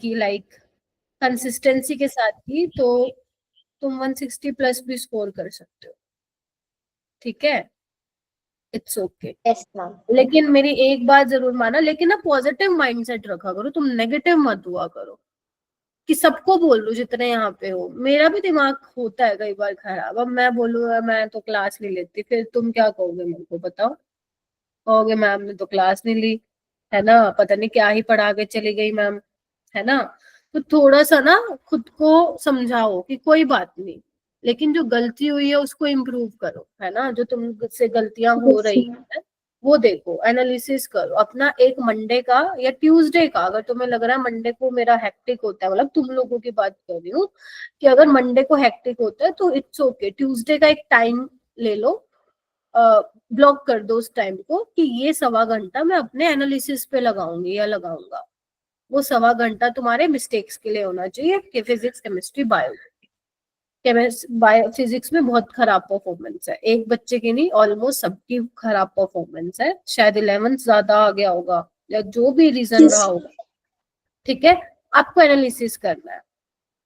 की like consistency के साथ की तो तुम 160 प्लस भी स्कोर कर सकते हो, ठीक है, इट्स ओके। Yes ma'am. लेकिन मेरी एक बात जरूर माना, लेकिन ना पॉजिटिव माइंडसेट रखा करो, तुम नेगेटिव मत हुआ करो कि सबको बोल लो जितने यहाँ पे हो। मेरा भी दिमाग होता है कई बार खराब, अब मैं बोलूँ मैं तो क्लास नहीं लेती, फिर तुम क्या कहोगे मेरे को बताओ? कहोगे मैम ने तो क्लास नहीं ली, है ना, पता नहीं क्या ही पढ़ा के चली गई मैम, है ना। तो थोड़ा सा ना खुद को समझाओ कि कोई बात नहीं, लेकिन जो गलती हुई है उसको इम्प्रूव करो, है ना, जो तुमसे गलतियां हो यस रही मैम। है वो देखो, एनालिसिस करो अपना। एक मंडे का या ट्यूसडे का, अगर तुम्हें लग रहा है मंडे को मेरा हेक्टिक होता है, मतलब तुम लोगों की बात कर रही हूँ कि अगर मंडे को हेक्टिक होता है तो इट्स ओके, ट्यूसडे का एक टाइम ले लो, ब्लॉक कर दो उस टाइम को कि ये 1.25 घंटा मैं अपने एनालिसिस पे लगाऊंगी या लगाऊंगा। वो 1.25 घंटा तुम्हारे मिस्टेक्स के लिए होना चाहिए कि physics chemistry bio, bio physics में बहुत खराब परफॉर्मेंस है, एक बच्चे की नहीं ऑलमोस्ट सबकी खराब परफॉर्मेंस है, शायद 11th ज्यादा आ गया होगा या जो भी रीजन रहा यस। होगा, ठीक है। आपको एनालिसिस करना है,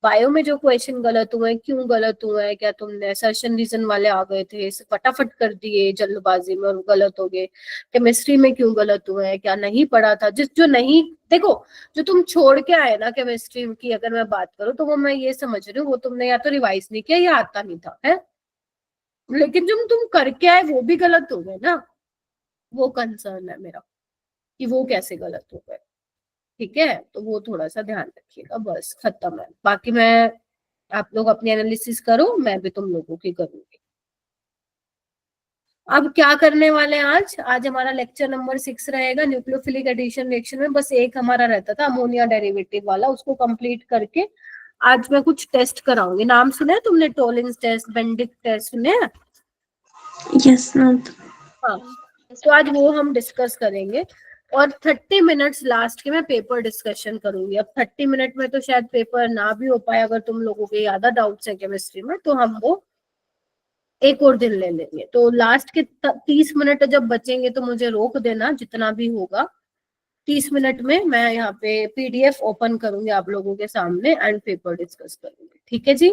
बायो में जो क्वेश्चन गलत हुए क्यों गलत हुए, क्या तुमने असर्शन रीजन वाले आ गए थे फटाफट कर दिए जल्दबाजी में और गलत हो गए, केमिस्ट्री में क्यों गलत हुए हैं, क्या नहीं पढ़ा था, जिस जो नहीं, देखो जो तुम छोड़ के आए ना केमिस्ट्री की अगर मैं बात करूँ तो वो मैं ये समझ रही हूँ वो तुमने या तो रिवाइज नहीं किया या आता नहीं था, है, लेकिन जो तुम करके आए वो भी गलत हो गए ना, वो कंसर्न है मेरा कि वो कैसे गलत हो गए, ठीक है। तो वो थोड़ा सा ध्यान रखिएगा, बस खत्म है। बाकी मैं, आप लोग अपनी एनालिसिस करो, मैं भी तुम लोगों की करूंगी। अब क्या करने वाले हैं आज? आज हमारा लेक्चर नंबर 6 रहेगा न्यूक्लियोफिलिक एडिशन रिएक्शन में, बस एक हमारा रहता था अमोनिया डेरिवेटिव वाला, उसको कंप्लीट करके आज मैं कुछ टेस्ट कराऊंगी। नाम सुने हैं तुमने? टोलिंस टेस्ट, बेंडिक टेस्ट सुने हैं? Yes ma'am. हाँ, तो आज वो हम डिस्कस करेंगे और 30 मिनट्स लास्ट के मैं पेपर डिस्कशन करूंगी। अब 30 मिनट में तो शायद पेपर ना भी हो पाए, अगर तुम लोगों के ज्यादा डाउट्स है केमिस्ट्री में तो हम वो एक और दिन ले लेंगे। तो लास्ट के 30 मिनट जब बचेंगे तो मुझे रोक देना, जितना भी होगा 30 मिनट में मैं यहाँ पे पीडीएफ ओपन करूंगी आप लोगों के सामने एंड पेपर डिस्कस करूंगी, ठीक है जी?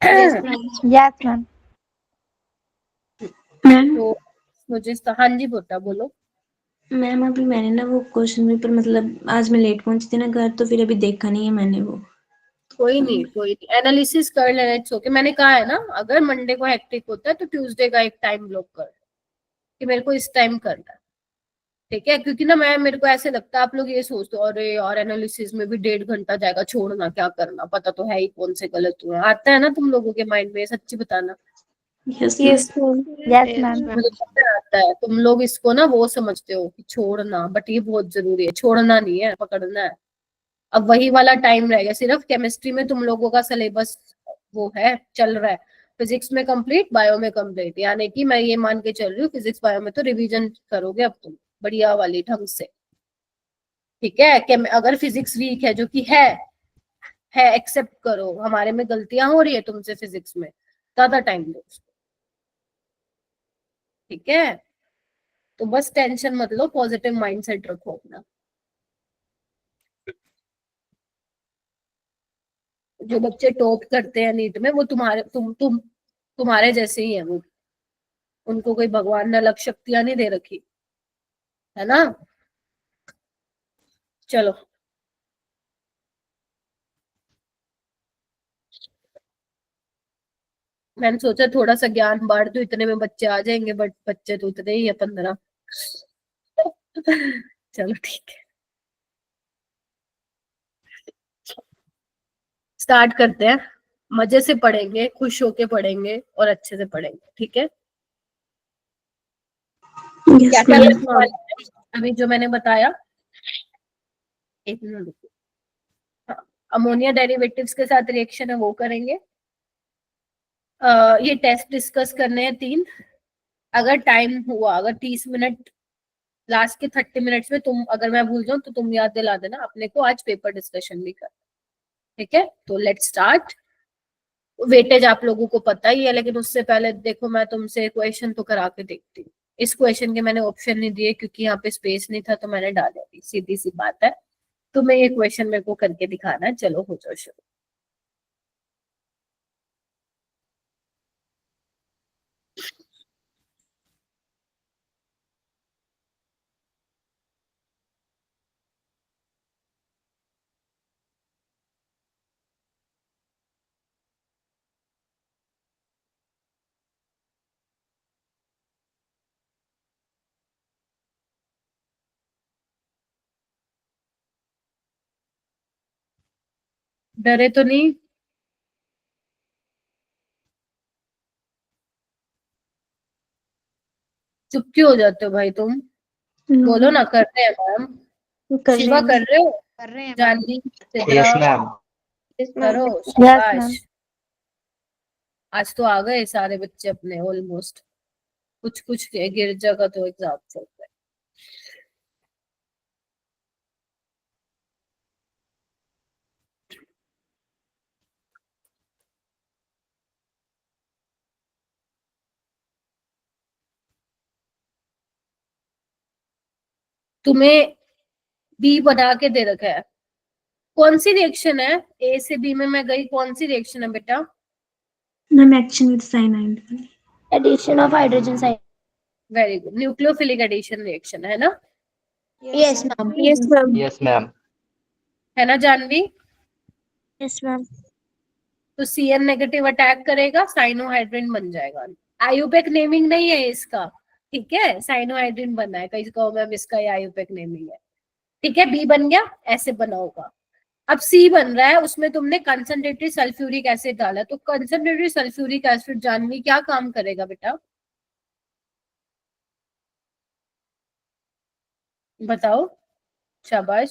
Yes ma'am. Yes ma'am. Ma'am तो मुझे हाँ जी बेटा बोलो। मैम अभी मैंने ना वो क्वेश्चन पेपर, मतलब आज मैं लेट पहुंची थी ना घर, तो फिर अभी देखा नहीं है मैंने वो। कोई नहीं कोई नहीं, एनालिसिस कर लेना, इट्स ओके। मैंने कहा है ना अगर मंडे को हेक्टिक होता है तो ट्यूसडे का एक टाइम ब्लॉक कर कि मेरे को इस टाइम करना है, ठीक है। क्योंकि ना मैं, मेरे को ऐसे लगता है आप लोग ये सोचते हो अरे यार एनालिसिस में भी 1.5 घंटा जाएगा, छोड़ना क्या करना, पता तो है ही कौन से गलत हुए, आता है ना तुम लोगों के माइंड में? सच्ची बताना। Yes yes ma'am. Yes ma'am. मुझे पता है आता है, तुम लोग इसको ना वो समझते हो कि छोड़ना, बट ये बहुत जरूरी है, छोड़ना नहीं है, पकड़ना है। अब वही वाला टाइम रहेगा, सिर्फ केमिस्ट्री में तुम लोगों का सिलेबस वो है चल रहा है, फिजिक्स में कंप्लीट, बायो में कंप्लीट, यानी कि मैं ये मान के चल रही हूँ फिजिक्स बायो में तो रिवीजन करोगे अब तुम बढ़िया वाली ढंग से, ठीक है। कि अगर फिजिक्स वीक है, जो कि है एक्सेप्ट करो, हमारे में गलतियां हो रही है तुमसे फिजिक्स में, ज्यादा टाइम दो उसको, ठीक है। तो बस टेंशन मत लो, पॉजिटिव माइंडसेट रखो अपना। जो बच्चे टॉप करते हैं नीट में वो तुम्हारे जैसे ही है वो, उनको कोई भगवान ने अलग शक्तियां नहीं दे रखी, है ना। चलो मैंने सोचा थोड़ा सा ज्ञान बांट दूं, इतने में बच्चे आ जाएंगे, बट बच्चे तो उतने ही है 15। चलो ठीक है, स्टार्ट करते हैं। मजे से पढ़ेंगे, खुश होके पढ़ेंगे और अच्छे से पढ़ेंगे, ठीक है। क्या यस क्या मैम। करने वाले हैं अभी जो मैंने बताया? एक मिनट रुको। हाँ, अमोनिया डेरिवेटिव्स के साथ रिएक्शन है वो करेंगे। ये टेस्ट डिस्कस करने हैं 3। अगर टाइम हुआ, अगर 30 मिनट लास्ट के 30 मिनट्स में तुम, अगर मैं भूल जाऊं तो तुम याद दिला देना अपने को, आज पेपर डिस्कशन भी कर, ठीक है। तो लेट्स स्टार्ट। वेटेज आप लोगों को पता ही है, लेकिन उससे पहले देखो मैं तुमसे क्वेश्चन तो करा के देखती हूँ। इस क्वेश्चन के मैंने ऑप्शन नहीं दिए क्योंकि यहाँ पे स्पेस नहीं था तो मैंने डाल दी, सीधी सी बात है। तुम्हें ये क्वेश्चन मेरे को करके दिखाना है। चलो हो जाओ शुरू। डरे तो नहीं? चुप क्यों हो जाते हो भाई तुम? बोलो ना। कर रहे हैं मैम। कर शिवा रहे कर हैं। रहे हो? कर रहे हैं ma'am. Jahnavi, Sidra yes ma'am. करो। यस शाबाश। मैम। आज तो आ गए सारे बच्चे अपने ऑलमोस्ट। कुछ कुछ गिरजा का तो एग्जाम चल रहा है। तुम्हें बी बना के दे रखा है। कौन सी रिएक्शन है? ए से बी में मैं गई, कौन सी रिएक्शन है बेटा? Ma'am action with cyanide. Addition of hydrogen side. Very good. Nucleophilic addition reaction है ना? Yes ma'am. Yes ma'am. Yes ma'am. है ना जानवी? Yes ma'am. तो Cn नेगेटिव अटैक करेगा, साइनोहाइड्रिन बन जाएगा। आयुपेक नेमिंग नहीं है इसका, ठीक है? साइनोहाइड्रिन बना है। कहीं कहो मैम इसका आयुपेक नेमिंग है, ठीक है? बी बन गया, ऐसे बना होगा। अब सी बन रहा है, उसमें तुमने कंसंट्रेटेड सल्फ्यूरिक एसिड डाला। तो कंसंट्रेटेड सल्फ्यूरिक एसिड जानवी क्या काम करेगा बेटा? बताओ। शाबाश।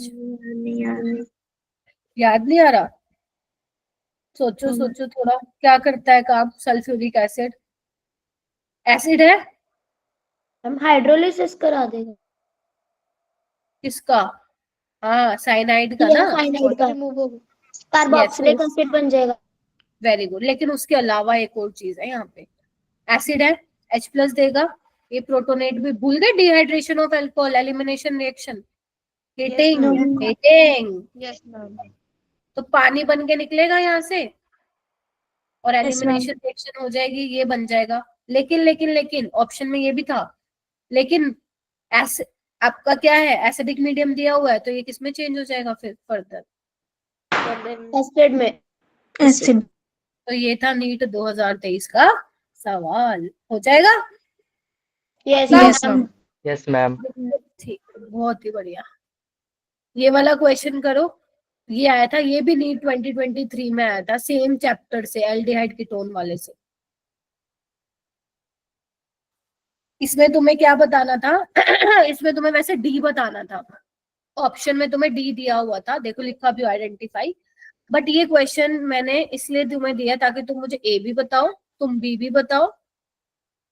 याद नहीं आ रहा? सोचो सोचो थोड़ा। क्या करता है काम सल्फ्यूरिक एसिड? एसिड है। हम हाइड्रोलिसिस करा देगा। किसका? हाँ, साइनाइड का ना। साइनाइड का रिमूव होगा। कार्बोक्सिलिक एसिड बन जाएगा। Very good. लेकिन उसके अलावा एक और चीज है यहाँ पे। एसिड है, H प्लस देगा। ये प्रोटोनेट भी भूल गए। Dehydration of alcohol, elimination reaction, heating. Heating. Yes ma'am. तो पानी बन के निकलेगा यहाँ से और Yes, एलिमिनेशन रिएक्शन हो जाएगी, ये बन जाएगा। लेकिन लेकिन लेकिन ऑप्शन में ये भी था। लेकिन एस आपका क्या है? एसिडिक मीडियम दिया हुआ है, तो ये किसमें चेंज हो जाएगा फिर फर्दर? एसिड में। एसिड। तो ये था नीट 2023 का सवाल। हो जाएगा? Yes yes ma'am. Ma'am. Yes ma'am. ठीक, बहुत ही बढ़िया। ये वाला क्वेश्चन करो। ये आया था, ये भी नीट 2023 में आया था, सेम चैप्टर से, एल्डिहाइड कीटोन वाले से। इसमें तुम्हें क्या बताना था? इसमें तुम्हें वैसे डी बताना था। ऑप्शन में तुम्हें डी दिया हुआ था, देखो लिखा भी आइडेंटिफाई। बट ये क्वेश्चन मैंने इसलिए तुम्हें दिया ताकि तुम मुझे ए भी बताओ, तुम बी भी बताओ,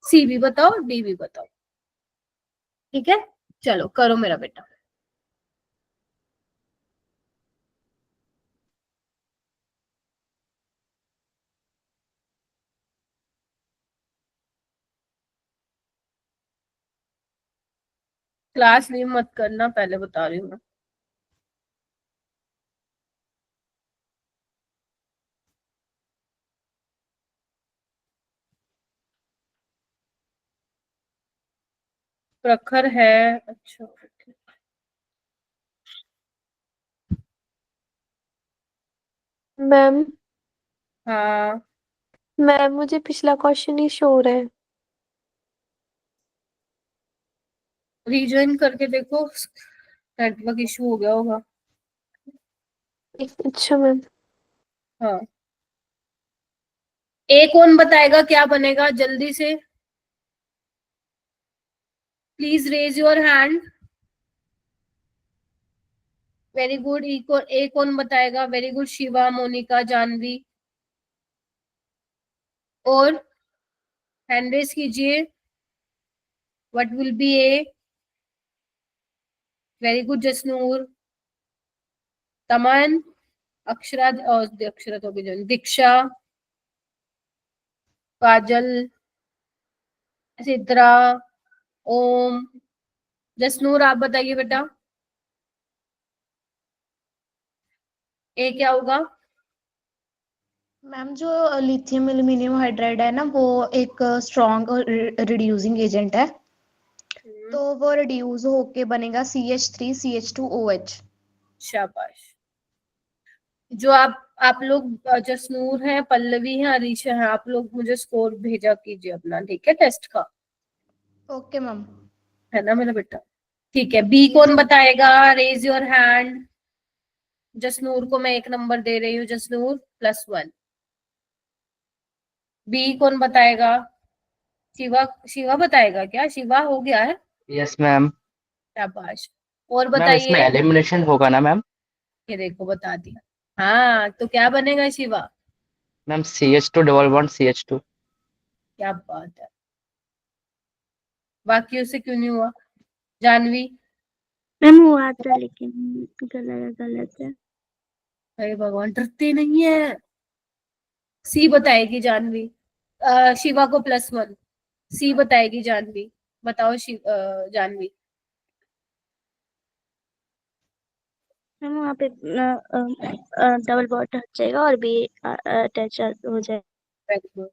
सी भी बताओ, डी भी बताओ। ठीक है, चलो करो मेरा बेटा। क्लास लीव मत करना, पहले बता रही हूँ मैं। प्रखर है। अच्छा okay। मैम हाँ, मैम मुझे पिछला क्वेश्चन ही शो हो रहा है। रीजॉइन करके देखो, नेटवर्क इशू हो गया होगा। अच्छा मैम। हाँ, ए कौन बताएगा क्या बनेगा जल्दी से? Please raise your hand. Very good. A कौन बताएगा? Very good. शिवा, मोनिका, जानवी। और हैंड रेज कीजिए। What will be A? Very good Jasnoor, Taman, Akshara, और अक्षरा तो भी जो दीक्षा, काजल, सिद्रा, ओम। जसनूर आप बताइए बेटा। ए क्या होगा? मैम जो लिथियम एल्यूमिनियम हाइड्राइड है ना वो एक स्ट्रॉन्ग रिड्यूसिंग एजेंट है, तो वो रिड्यूस होके बनेगा CH3CH2OH। शाबाश। जो आप लोग जसनूर हैं, पल्लवी हैं, अरीशा हैं, आप लोग मुझे स्कोर भेजा कीजिए अपना, ठीक है, टेस्ट का, ओके मैम। है ना मेरा बेटा? ठीक है, बी कौन बताएगा? Raise your hand. जसनूर को मैं 1 नंबर दे रही हूँ, जसनूर +1। बी कौन बताएगा? शिवा, शिवा बताएगा क्या? शिवा हो गया है? Yes ma'am. शाबाश। और मैम इसमें बताइए। एलिमिनेशन होगा ना मैम? ये देखो बता दिया। हाँ, तो क्या बनेगा Shiva? Ma'am CH2 double bond CH2। क्या बात है, बाकियों से क्यों नहीं हुआ? जानवी? मैम हुआ था लेकिन गलत है। अरे भगवान, डरते नहीं है। सी बताएगी जानवी। शिवा को +1। सी बताएगी जानवी। बताओ जानवी। मैम वहाँ पे डबल बॉन्ड हट जाएगा और भी अटैच हो जाएगा। Very good.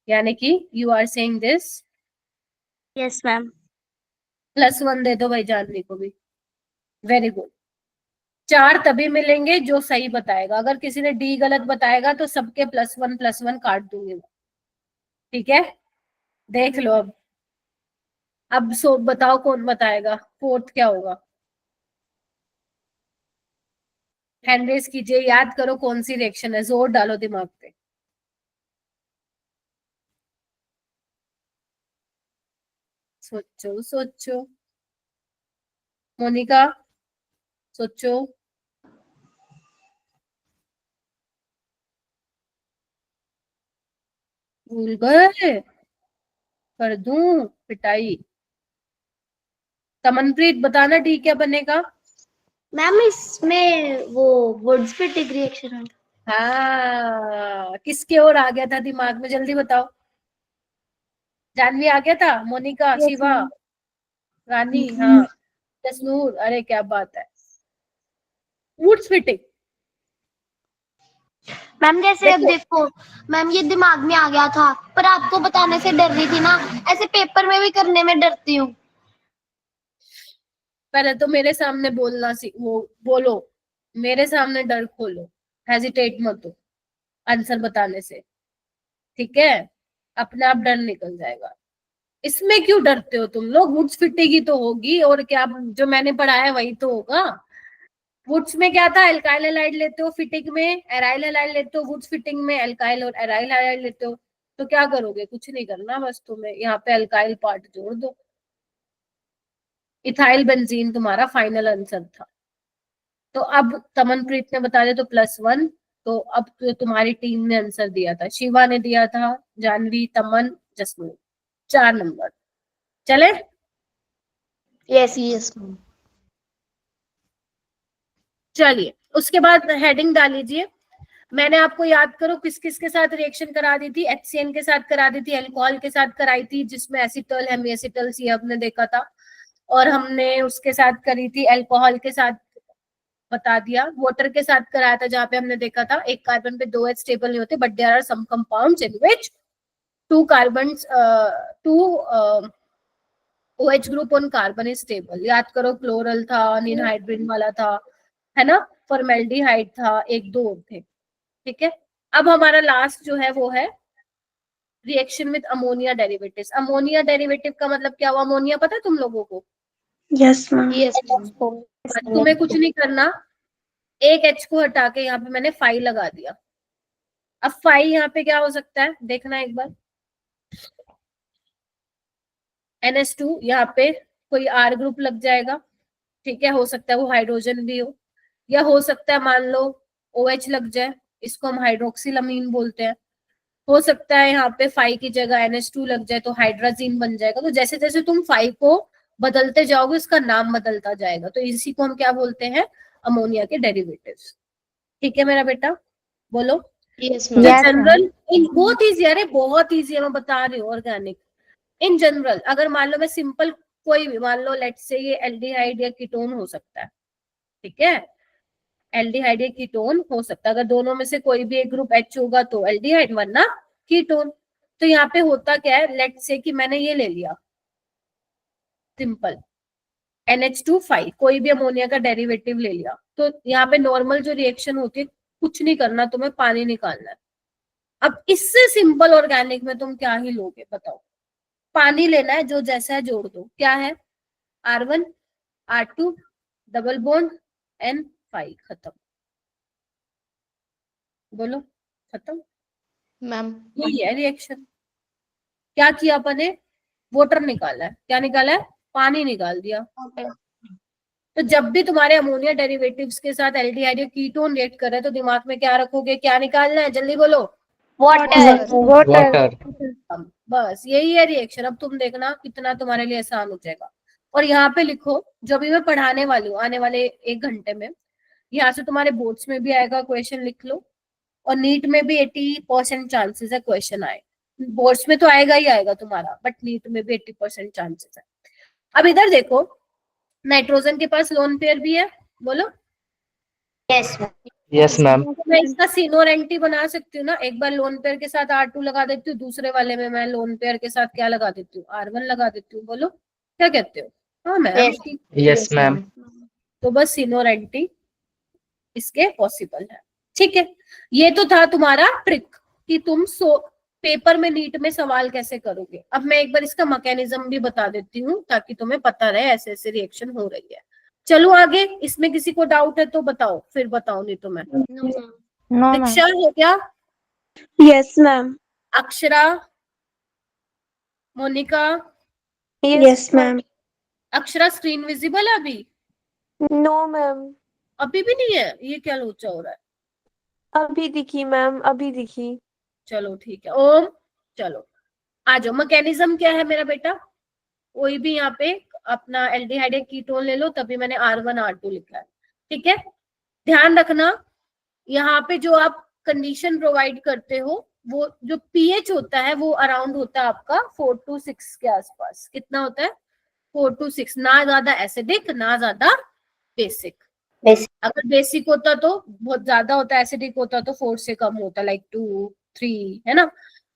यानी कि you are saying this. Yes ma'am. +1 दे दो भाई जानवी को भी। Very good. 4 तभी मिलेंगे जो सही बताएगा। अगर किसी ने डी गलत बताएगा तो सबके +1 काट दूंगी मैं, ठीक है? देख लो अब सो बताओ कौन बताएगा, 4th क्या होगा? हैंड रेस कीजिए, याद करो कौन सी रिएक्शन है, जोर डालो दिमाग पे। सोचो सोचो। मोनिका सोचो। भूल गए? कर दूं पिटाई? तमनप्रीत बताना डी क्या बनेगा? मैम इसमें वो वुड्स फिटिंग रिएक्शन है। हाँ, किसके और आ गया था दिमाग में, जल्दी बताओ। जानवी आ गया था? Monika, yes Shiva, ma'am. रानी, हाँ, जसनूर, अरे क्या बात है, वुड्स फिटिंग। मैम जैसे अब देखो मैम ये दिमाग में आ गया था पर आपको बताने से डर रही थी ना, ऐसे पेपर में भी करने में डरती हूँ। पहले तो मेरे सामने बोलना वो बोलो, मेरे सामने डर खोलो, हेजिटेट मत हो आंसर बताने से, ठीक है? अपने आप डर निकल जाएगा। इसमें क्यों डरते हो तुम लोग? वुड्स फिटिंग ही तो होगी, और क्या जो मैंने पढ़ाया है वही तो होगा। वुड्स में क्या था? एल्काइल हैलाइड लेते हो, फिटिंग में एराइल हैलाइड लेते हो, वुड्स फिटिंग में एल्काइल और एराइल हैलाइड लेते हो। तो क्या करोगे? कुछ नहीं करना, बस तुम्हें यहाँ पे एल्काइल पार्ट जोड़ दो। इथाइल बेंजीन तुम्हारा फाइनल आंसर था। तो अब तमनप्रीत ने बता दिया तो +1। तो अब तो तुम्हारी टीम ने आंसर दिया था, शिवा ने दिया था, जानवी, तमन, जसमीन, 4 नंबर। चले? Yes yes ma'am. चलिए, उसके बाद हेडिंग डाल लीजिए। मैंने आपको याद करो किस किस के साथ रिएक्शन करा दी थी? HCN के साथ करा दी थी, अल्कोहल के साथ कराई थी जिसमें एसिटल हेमीएसिटल सी हमने देखा था, और हमने उसके साथ करी थी अल्कोहल के साथ, बता दिया। वाटर के साथ कराया था जहां पे हमने देखा था एक कार्बन पे 2 H स्टेबल नहीं होते, but there are some compounds in which 2 carbons 2 OH group on carbon is stable. याद करो, क्लोरल था, अनिनहाइड्रिन वाला था, है ना, फॉर्मेल्डिहाइड था, 1-2 और थे, ठीक है? अब हमारा लास्ट जो है वो है reaction with ammonia derivatives. Ammonia derivative का मतलब क्या हुआ? अमोनिया पता है तुम लोगों को? Yes ma'am. यस तुम्हें कुछ नहीं करना, एक H को हटा के यहाँ पे मैंने 5 लगा दिया। अब 5 यहाँ पे क्या हो सकता है देखना एक बार। NH2 यहाँ पे कोई R ग्रुप लग जाएगा, ठीक है? हो सकता है वो हाइड्रोजन भी हो, या हो सकता है मान लो OH लग जाए, इसको हम हाइड्रोक्सिलमीन बोलते हैं। हो सकता है यहाँ पे 5 की जगह NH2 लग जाए तो हाइड्राजीन बन जाएगा। तो जैसे जैसे तुम 5 को बदलते जाओगे उसका नाम बदलता जाएगा, तो इसी को हम क्या बोलते हैं? अमोनिया के डेरिवेटिव्स। ठीक है मेरा बेटा, बोलो। Yes in ma'am. जनरल, इन बहुत इजी, अरे बहुत इजी है, मैं बता रही हूँ। ऑर्गेनिक इन जनरल, अगर मान लो मैं सिंपल कोई भी मान लो, लेट्स से ये एल्डिहाइड या कीटोन हो सकता है, ठीक है? एल्डिहाइड या कीटोन हो सकता है। अगर दोनों में से कोई भी एक ग्रुप H होगा तो एल्डिहाइड वरना कीटोन। तो यहाँ पे होता क्या है, लेट से कि मैंने ये ले लिया सिंपल NH2 कोई भी अमोनिया का डेरिवेटिव ले लिया, तो यहाँ पे नॉर्मल जो रिएक्शन होती है, कुछ नहीं करना, तुम्हें पानी निकालना है। अब इससे सिंपल ऑर्गेनिक में तुम क्या ही लोगे बताओ, पानी लेना है, जो जैसा है जोड़ दो। क्या है, R1 R2 double bond N5, खत्म। बोलो खत्म। मैम यही है रिएक्शन। क्या किया अपन ने, वाटर निकाला है। क्या निकाला है, पानी निकाल दिया। तो जब भी तुम्हारे अमोनिया डेरिवेटिव्स के साथ एल्डिहाइड या कीटोन रिएक्ट कर रहे हैं तो दिमाग में क्या रखोगे, क्या निकालना है, जल्दी बोलो। वाटर। वाटर। बस यही है रिएक्शन। अब तुम देखना कितना तुम्हारे लिए आसान हो जाएगा। और यहाँ पे लिखो, जो भी मैं पढ़ाने वाली हूँ आने वाले 1 घंटे में, यहाँ से तुम्हारे बोर्ड्स में भी आएगा, क्वेश्चन लिख लो। और नीट में भी 80% चांसेस है क्वेश्चन आए। बोर्ड्स में तो आएगा ही आएगा तुम्हारा, बट नीट में भी 80% चांसेस है। अब इधर देखो, नाइट्रोजन के पास लोन पेयर भी है, बोलो। Yes yes ma'am. मैं इसका सीन और एंटी बना सकती हूँ ना। एक बार लोन पेयर के साथ R2 लगा देती हूँ, दूसरे वाले में मैं लोन पेयर के साथ क्या लगा देती हूँ, R1 लगा देती हूँ। बोलो क्या कहते हो। हाँ मैम, Yes. Yes ma'am. तो बस सीन और एंटी इसके पॉसिबल है। ठीक है, ये तो था तुम्हारा ट्रिक कि तुम पेपर में नीट में सवाल कैसे करोगे। अब मैं एक बार इसका मैकेनिज्म भी बता देती हूँ ताकि तुम्हें पता रहे ऐसे ऐसे रिएक्शन हो रही है। चलो आगे, इसमें किसी को डाउट है तो बताओ, फिर बताओ, नहीं तो मैं। No ma'am. दीक्षा हो गया, yes ma'am. Akshara, Monika. Yes ma'am. Akshara screen visible है अभी? नो मैम, अभी भी नहीं है, ये क्या लोचा हो रहा है। अभी दिखी मैम, अभी दिखी। चलो ठीक है ओम, चलो आ जाओ। मैकेनिज्म क्या है मेरा बेटा, कोई भी यहाँ पे अपना एल्डिहाइड या कीटोन ले लो, तभी मैंने R1 R2 लिखा है। ठीक है, ध्यान रखना यहाँ पे जो आप कंडीशन प्रोवाइड करते हो, वो जो पीएच होता है वो अराउंड होता है आपका 4 to 6 के आसपास। कितना होता है, 4 to 6, ना ज्यादा एसिडिक ना ज्यादा बेसिक। अगर बेसिक होता तो बहुत ज्यादा होता, एसिडिक होता तो 4 से कम होता, लाइक 2 3, है ना।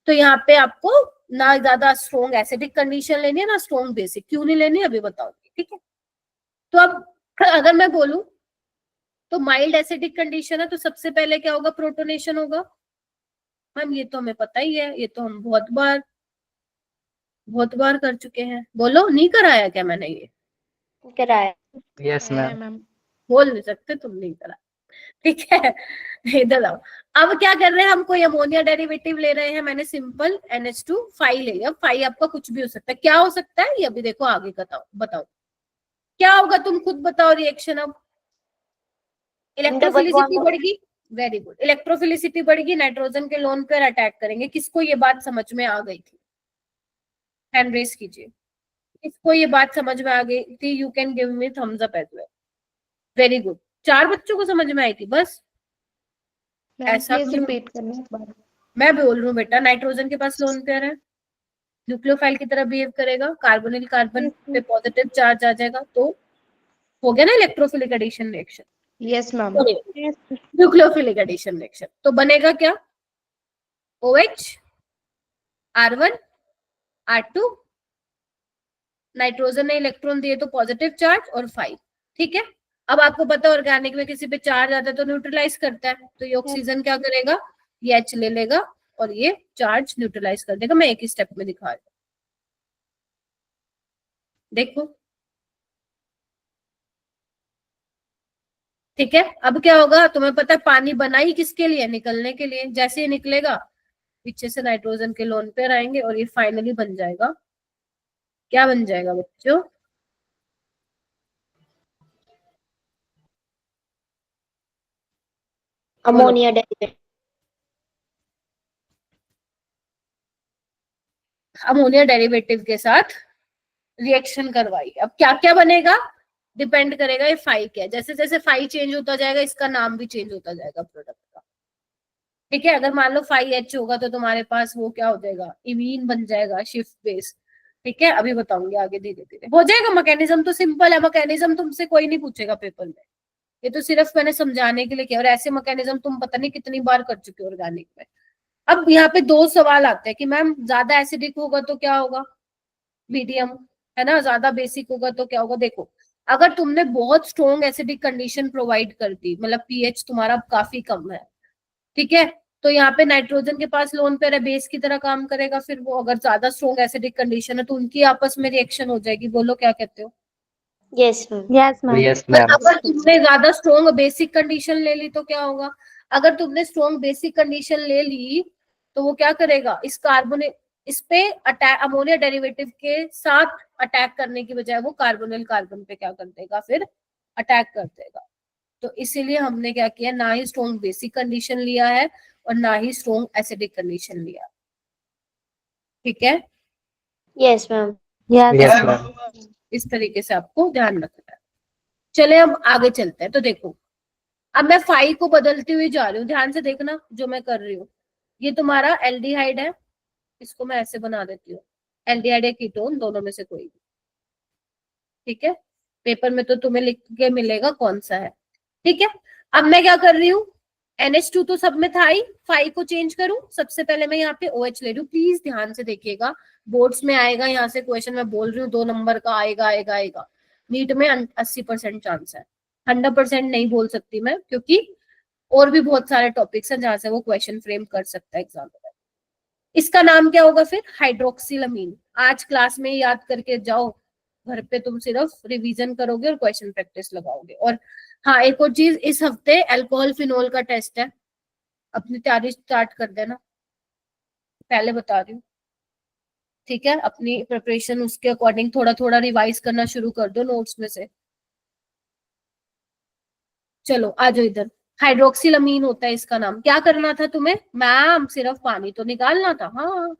तो यहाँ पे आपको ना ज्यादा स्ट्रॉन्ग एसिडिक कंडीशन लेनी है ना स्ट्रॉन्ग बेसिक। क्यों नहीं लेनी अभी बताऊंगी, ठीक है। तो अब अगर मैं बोलूं तो माइल्ड एसिडिक कंडीशन है तो सबसे पहले क्या होगा, प्रोटोनेशन होगा। मैम ये तो हमें पता ही है, ये तो हम बहुत बार कर चुके हैं। बोलो नहीं कराया क्या मैंने ये, कराया। Yes ma'am. बोल नहीं सकते तुम नहीं करा, ठीक है। इधर आओ। अब क्या कर रहे हैं हम, कोई अमोनिया डेरिवेटिव ले रहे हैं। मैंने सिंपल NH2 ले लिया। 5 आपका कुछ भी हो सकता है। क्या हो सकता है ये अभी देखो आगे बताओ क्या होगा, तुम खुद बताओ रिएक्शन। अब इलेक्ट्रोफिलिसिटी बढ़ेगी, वेरी गुड, इलेक्ट्रोफिलिसिटी बढ़ेगी, नाइट्रोजन के लोन पर अटैक करेंगे। किसको ये बात समझ में आ गई थी, हैंड रेज कीजिए। किसको ये बात समझ में आ गई थी, you can give me thumbs up as well. Very good, 4 बच्चों को समझ में आई थी बस। ऐसा रिपीट करना एक बार। मैं बोल रही हूँ बेटा, नाइट्रोजन के पास लोन पेयर है, न्यूक्लियोफाइल की तरह बिहेव करेगा, कार्बोनिल कार्बन पे पॉजिटिव चार्ज आ जाएगा, तो हो गया ना electrophilic addition reaction. Yes ma'am. Nucleophilic addition reaction तो बनेगा क्या, OH R1 R2, नाइट्रोजन ने इलेक्ट्रॉन दिए तो पॉजिटिव चार्ज और 5। ठीक है, अब आपको पता है ऑर्गेनिक में किसी पे चार्ज आता है तो न्यूट्रलाइज करता है, तो ये ऑक्सीजन क्या करेगा, ये H ले लेगा और ये चार्ज न्यूट्रलाइज कर देगा। मैं एक ही स्टेप में दिखा रही हूँ, देखो। ठीक है, अब क्या होगा, तुम्हें पता है पानी बना ही किसके लिए, निकलने के लिए। जैसे ही निकलेगा पीछे से नाइट्रोजन के लोन पेयर आएंगे और ये फाइनली बन जाएगा, क्या बन जाएगा बच्चों, अमोनिया डेरिवेटिव। अमोनिया डेरिवेटिव के साथ रिएक्शन करवाई। अब क्या क्या बनेगा डिपेंड करेगा ये 5 क्या है। जैसे जैसे 5 चेंज होता जाएगा इसका नाम भी चेंज होता जाएगा प्रोडक्ट का। ठीक है, अगर मान लो 5H होगा तो तुम्हारे पास वो क्या हो जाएगा, इमीन बन जाएगा, शिफ्ट बेस। ठीक है, अभी बताऊंगी आगे, धीरे धीरे हो जाएगा। मैकेनिज्म तो सिंपल है, मैकेनिज्म तुमसे कोई नहीं पूछेगा पेपर में, ये तो सिर्फ मैंने समझाने के लिए किया, और ऐसे मैकेनिज्म तुम पता नहीं कितनी बार कर चुके हो ऑर्गेनिक में। अब यहाँ पे दो सवाल आते हैं कि मैम ज्यादा एसिडिक होगा तो क्या होगा, मीडियम, है ना, ज्यादा बेसिक होगा तो क्या होगा। देखो अगर तुमने बहुत स्ट्रॉन्ग एसिडिक कंडीशन प्रोवाइड कर दी, मतलब पीएच तुम्हारा काफी कम है, ठीक है, तो यहाँ पे नाइट्रोजन के पास लोन पेयर है, बेस की तरह काम करेगा, फिर वो अगर ज्यादा स्ट्रॉन्ग एसिडिक कंडीशन है तो उनकी आपस में रिएक्शन हो जाएगी। बोलो क्या कहते हो। Yes ma'am. Yes ma'am. Yes, पर ma'am. अगर तुमने ज्यादा स्ट्रॉन्ग बेसिक कंडीशन ले ली तो क्या होगा, अगर तुमने स्ट्रॉन्ग बेसिक कंडीशन ले ली तो वो क्या करेगा, इस कार्बोनिल, इस पे अटैक, अमोनिया डेरिवेटिव के साथ अटैक करने की बजाय वो कार्बोनिल कार्बन पे क्या कर देगा, फिर अटैक कर देगा। तो इसीलिए हमने क्या किया, ना ही स्ट्रॉन्ग बेसिक कंडीशन लिया है और ना ही स्ट्रॉन्ग एसिडिक कंडीशन लिया, ठीक है। Yes ma'am. Yes, ma'am. इस तरीके से आपको ध्यान रखना है। चले अब आगे चलते हैं। तो देखो अब मैं फाई को बदलती हुई जा रही हूँ, ध्यान से देखना जो मैं कर रही हूँ। ये तुम्हारा एल्डिहाइड है, इसको मैं ऐसे बना देती हूँ, एल्डिहाइड या कीटोन दोनों में से कोई भी, ठीक है। पेपर में तो तुम्हें लिख के मिलेगा कौन सा है, ठीक है। अब मैं क्या कर रही हूँ, NH2 तो सब में था ही, फाई को चेंज करूं। सबसे पहले मैं यहाँ पे OH ले रही हूँ, प्लीज ध्यान से देखिएगा, बोर्ड्स में आएगा यहाँ से क्वेश्चन, मैं बोल रही हूँ 2 नंबर का आएगा आएगा आएगा। नीट में 80% चांस है, 100% नहीं बोल सकती मैं, क्योंकि और भी बहुत सारे टॉपिक्स हैं जहां से वो क्वेश्चन फ्रेम कर सकता है एग्जाम में। इसका नाम क्या होगा फिर, हाइड्रोक्सिलामीन। आज क्लास में याद करके जाओ, घर पे तुम सिर्फ रिवीजन करोगे और क्वेश्चन प्रैक्टिस लगाओगे। और हाँ एक और चीज, इस हफ्ते अल्कोहल फिनोल का टेस्ट है, अपनी तैयारी स्टार्ट कर देना, पहले बता रही हूँ, ठीक है। अपनी प्रिपरेशन उसके अकॉर्डिंग थोड़ा थोड़ा रिवाइज करना शुरू कर दो नोट्स में से। चलो आ जाओ इधर, हाइड्रोक्सिलामीन होता है इसका नाम। क्या करना था तुम्हें मैम, सिर्फ पानी तो निकालना था। हाँ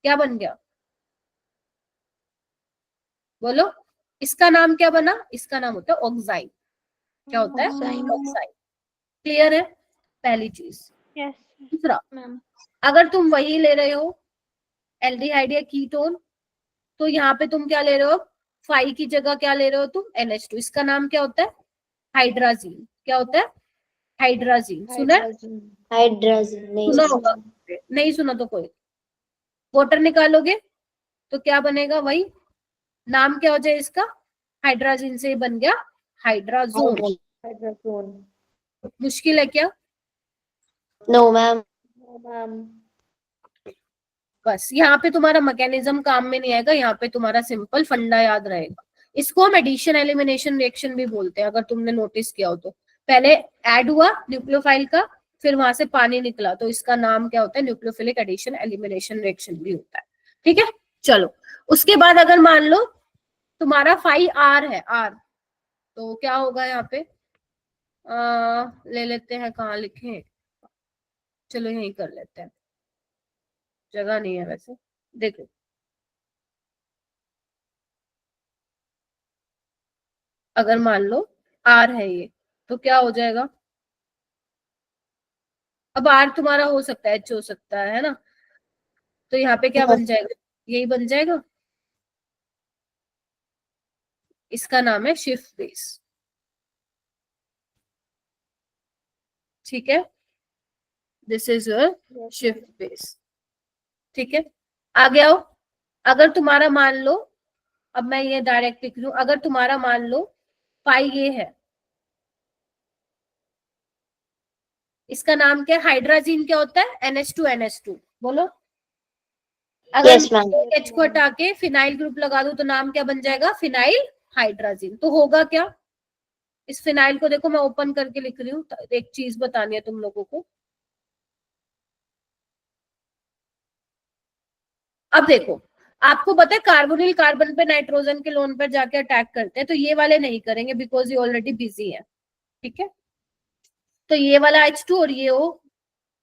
क्या बन गया, बोलो। इसका नाम क्या बना, इसका नाम होता है ऑक्साइड। क्या होता है, ऑक्साइड। क्लियर है पहली चीज। यस दूसरा, मैम। अगर तुम वही ले रहे हो एल्डिहाइड या कीटोन, तो यहाँ पे तुम क्या ले रहे हो, फाई की जगह क्या ले रहे हो तुम, NH2। इसका नाम क्या होता है, हाइड्राजीन। क्या होता है, हाइड्राजीन। सुना है? हाइड्रोजन नहीं सुना होगा, नहीं सुना तो कोई। वाटर निकालोगे तो क्या बनेगा, वही नाम क्या हो जाए इसका, हाइड्राजीन से बन गया हाइड्राजोन। मुश्किल है क्या, नो मैम। बस यहाँ पे तुम्हारा मैकेनिज्म काम में नहीं आएगा, यहाँ पे तुम्हारा सिंपल फंडा याद रहेगा। इसको हम एडिशन एलिमिनेशन रिएक्शन भी बोलते हैं, अगर तुमने नोटिस किया हो तो। पहले ऐड हुआ न्यूक्लियोफाइल का, फिर वहां से पानी निकला, तो इसका नाम क्या होता है, न्यूक्लियोफिलिक एडिशन एलिमिनेशन रिएक्शन भी होता है, ठीक है। चलो उसके बाद अगर मान लो तुम्हारा फाई R है, R, तो क्या होगा यहाँ पे, ले लेते हैं, कहाँ लिखे, चलो यही कर लेते हैं, जगह नहीं है वैसे। देखो अगर मान लो R है ये, तो क्या हो जाएगा, अब R तुम्हारा हो सकता है H हो सकता है ना, तो यहाँ पे क्या बन जाएगा, यही बन जाएगा। इसका नाम है शिफ्ट बेस, ठीक है। This is your shift base, ठीक है। आगे आओ, अगर तुम्हारा मान लो, अब मैं ये डायरेक्ट लिख लूं, अगर तुम्हारा मान लो फाई ये है, इसका नाम क्या है, हाइड्राजीन क्या होता है, NH2 बोलो। अगर Yes, ma'am. H को हटा के फिनाइल ग्रुप लगा दूं तो नाम क्या बन जाएगा, फिनाइल हाइड्राजीन। तो होगा क्या, इस फिनाइल को देखो मैं ओपन करके लिख रही हूँ, एक चीज बतानी है तुम लोगों को। अब देखो आपको पता है कार्बोनिल कार्बन पे नाइट्रोजन के लोन पर जाके अटैक करते हैं, तो ये वाले नहीं करेंगे बिकॉज ये ऑलरेडी बिजी है, ठीक है। तो ये वाला H2 और ये O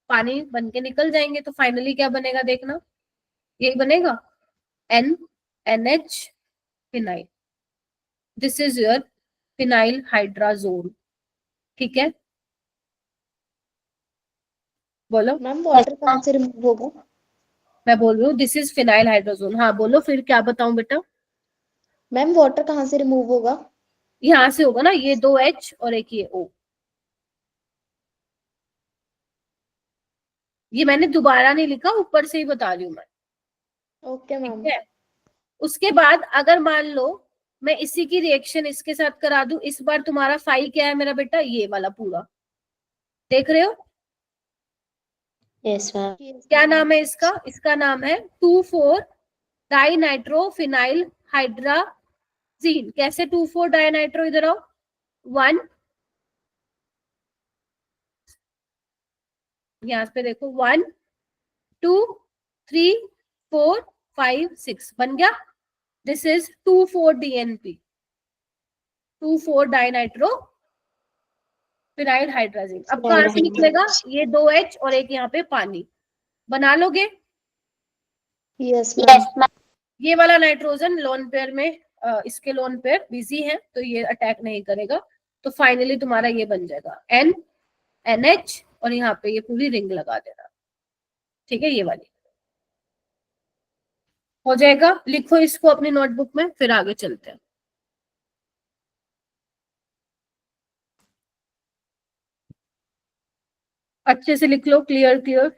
पानी बन के निकल जाएंगे, तो फाइनली क्या बनेगा देखना, यही बनेगा NH phenyl. This is your phenyl hydrazone, ठीक है। बोलो मैम वाटर कहाँ से रिमूव होगा? मैं बोल रही हूँ दिस इज फिनाइल हाइड्राजोन। हाँ बोलो फिर क्या बताऊं बेटा, मैम वाटर कहाँ से रिमूव होगा? यहाँ से होगा ना, ये 2 H और एक ये O। ये मैंने दोबारा नहीं लिखा, ऊपर से ही बता रही हूँ मैं। Okay ma'am. ठीक है, उसके बाद अगर मान लो मैं इसी की रिएक्शन इसके साथ करा दूं, इस बार तुम्हारा फाइल क्या है मेरा बेटा, ये वाला पूरा देख रहे हो, यस मैम। क्या नाम है इसका, इसका नाम है 2,4 डाइनाइट्रोफिनाइल हाइड्राजीन। कैसे 2,4 डाइनाइट्रो, इधर आओ, 1, यहाँ पे देखो 1 2 3 4 5 6 बन गया। This is 2,4 DNP, 2,4 dinitro phenyl hydrazine. अब कहाँ से निकलेगा, ये 2H और एक यहाँ पे पानी, बना लोगे। Yes yes ma'am. ये वाला नाइट्रोजन लोन पेयर में इसके लोन पेयर बिजी है तो ये अटैक नहीं करेगा, तो फाइनली तुम्हारा ये बन जाएगा NH और यहाँ पे ये पूरी रिंग लगा देना। ठीक है, ये वाली हो जाएगा। लिखो इसको अपनी नोटबुक में, फिर आगे चलते हैं। अच्छे से लिख लो, क्लियर क्लियर।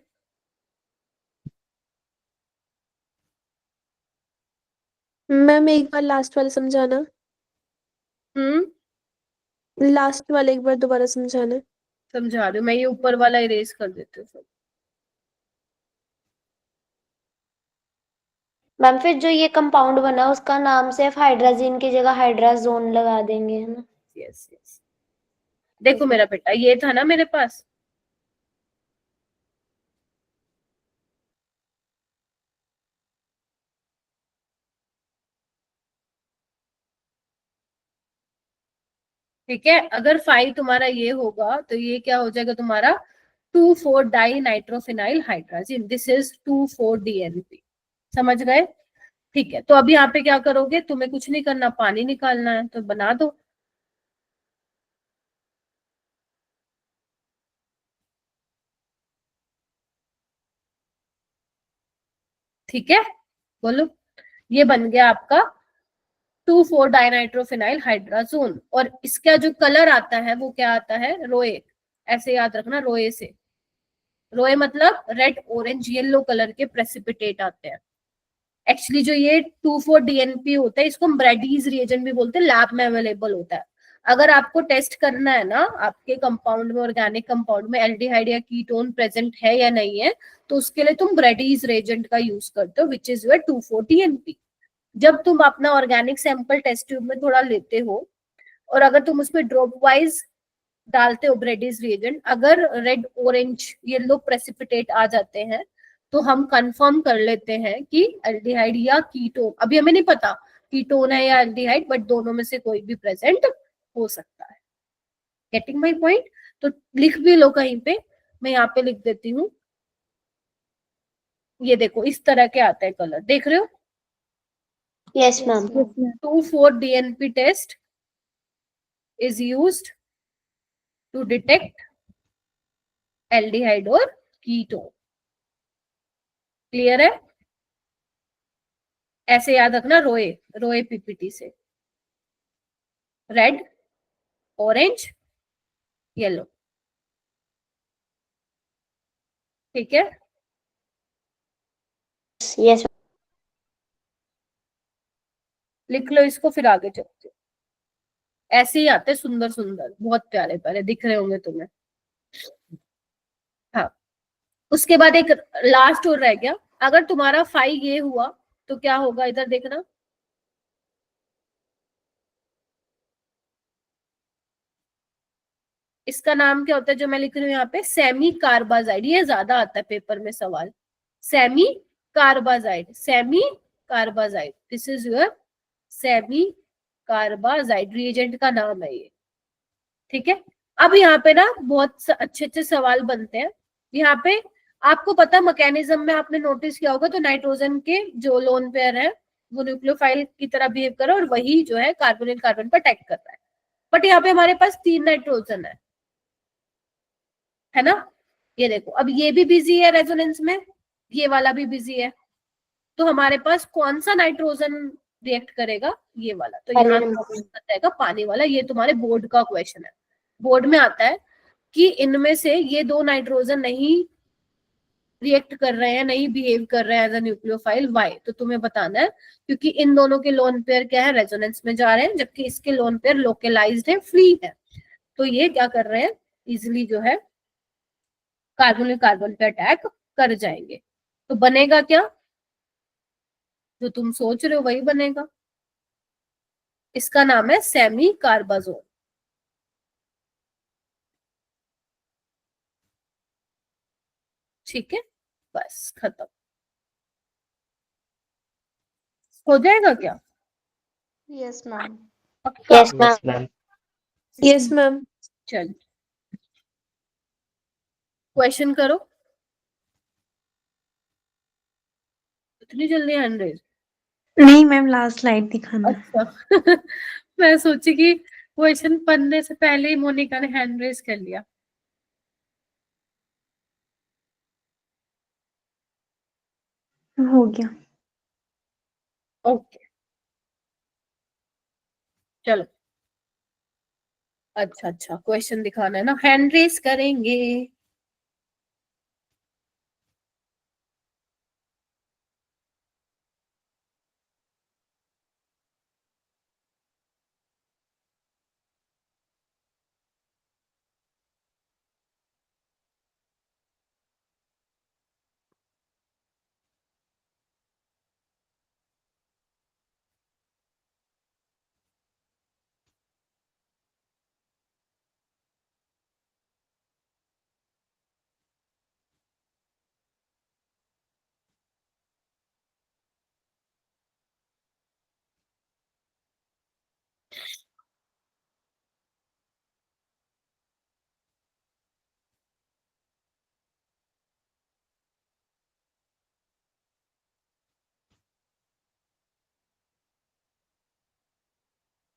मैम एक बार लास्ट वाला समझाना, लास्ट वाला एक बार दोबारा समझाना। समझा रही हूँ मैं, ये ऊपर वाला इरेज कर देती हूँ फिर। मैम फिर जो ये कंपाउंड बना उसका नाम सिर्फ हाइड्राजीन की जगह हाइड्राजोन लगा देंगे, है ना? यस यस, देखो मेरा बेटा, ये था ना मेरे पास, ठीक है। अगर फाइल तुम्हारा ये होगा तो ये क्या हो जाएगा तुम्हारा 2,4 di nitrophenyl hydrazine, this is 2,4 DNP। समझ गए? ठीक है, तो अभी यहाँ पे क्या करोगे, तुम्हें कुछ नहीं करना, पानी निकालना है तो बना दो। ठीक है, बोलो। ये बन गया आपका 2,4 डाइनाइट्रोफिनाइल हाइड्राजोन, और इसका जो कलर आता है वो क्या आता है, रोए। ऐसे याद रखना, रोए से, रोए मतलब रेड ऑरेंज येलो कलर के प्रेसिपिटेट आते हैं। एक्चुअली जो ये 2,4 DNP होता है, इसको हम ब्रैडीज रिएजेंट भी बोलते हैं, लैब में अवेलेबल होता है। अगर आपको टेस्ट करना है ना आपके कंपाउंड में, ऑर्गेनिक कंपाउंड में एल्डिहाइड या कीटोन प्रेजेंट है या नहीं है, तो उसके लिए तुम ब्रैडीज रिएजेंट का यूज करते हो, विच इज योर 2,4 DNP। जब तुम अपना ऑर्गेनिक सैंपल टेस्ट ट्यूब में थोड़ा लेते हो और अगर तुम उसमें ड्रॉप वाइज डालते हो ब्रेडीज रिएजेंट, अगर रेड ऑरेंज येलो प्रेसिपिटेट आ जाते हैं तो हम कंफर्म कर लेते हैं कि एल्डिहाइड या कीटोन, अभी हमें नहीं पता कीटोन है या एल्डिहाइड, बट दोनों में से कोई भी प्रेजेंट हो सकता है। Getting my point? तो लिख भी लो कहीं पे, मैं यहाँ पे लिख देती हूँ। ये देखो इस तरह के आते हैं कलर, देख रहे हो? Yes ma'am. 2,4 DNP test is used to detect aldehyde और कीटोन। क्लियर है? ऐसे याद रखना, रोए, रोए PPT से, रेड ऑरेंज येलो। ठीक है, यस लिख लो इसको, फिर आगे चलते हैं। ऐसे ही आते सुंदर सुंदर, बहुत प्यारे प्यारे दिख रहे होंगे तुम्हें। हाँ, उसके बाद एक लास्ट और रह गया। अगर तुम्हारा फाइव ये हुआ तो क्या होगा, इधर देखना। इसका नाम क्या होता है जो मैं लिख रही हूँ यहाँ पे, सेमी कार्बाजाइड। ये ज्यादा आता है पेपर में सवाल, semi carbazide, semi carbazide, this is your semi carbazide, reagent का नाम है ये। ठीक है, अब यहाँ पे ना बहुत अच्छे अच्छे सवाल बनते हैं। यहाँ पे आपको पता मैकेनिज्म में आपने नोटिस किया होगा, तो नाइट्रोजन के जो लोन पेयर है वो न्यूक्लियोफाइल की तरह बिहेव कर रहा है और वही जो है कार्बोनिल कार्बन पर अटैक कर रहा है। बट यहाँ पे हमारे पास 3 नाइट्रोजन है ना। ये देखो, अब ये भी बिजी है रेजोनेंस में, ये वाला भी बिजी है, तो हमारे पास कौन सा नाइट्रोजन रिएक्ट करेगा? ये वाला। तो यहाँ आ जाएगा पानी वाला। ये तुम्हारे बोर्ड का क्वेश्चन है। बोर्ड में आता है कि इनमें से ये दो नाइट्रोजन नहीं रिएक्ट कर रहे हैं, नहीं बिहेव कर रहे हैं एज अ न्यूक्लियोफाइल। वाई? तो तुम्हें बताना है क्योंकि इन दोनों के लोन पेयर क्या है, रेजोनेंस में जा रहे हैं, जबकि इसके लोन पेयर लोकलाइज्ड है, फ्री है। तो ये क्या कर रहे हैं, इजिली जो है कार्बन कार्बन पे अटैक कर जाएंगे। तो बनेगा क्या? जो तुम सोच रहे हो वही बनेगा। इसका नाम है सेमी कार्बाजोन। ठीक है, बस खत्म। हो जाएगा क्या? Yes ma'am. पक्का? Yes ma'am. Yes, ma'am. Yes ma'am. चल क्वेश्चन करो। इतनी जल्दी हैंड रेज? नहीं मैम, लास्ट स्लाइड दिखाना। अच्छा मैं सोची कि क्वेश्चन पढ़ने से पहले ही मोनिका ने हैंड रेज कर लिया। हो गया। ओके चलो। अच्छा क्वेश्चन दिखाना है ना, हैंड रेज करेंगे।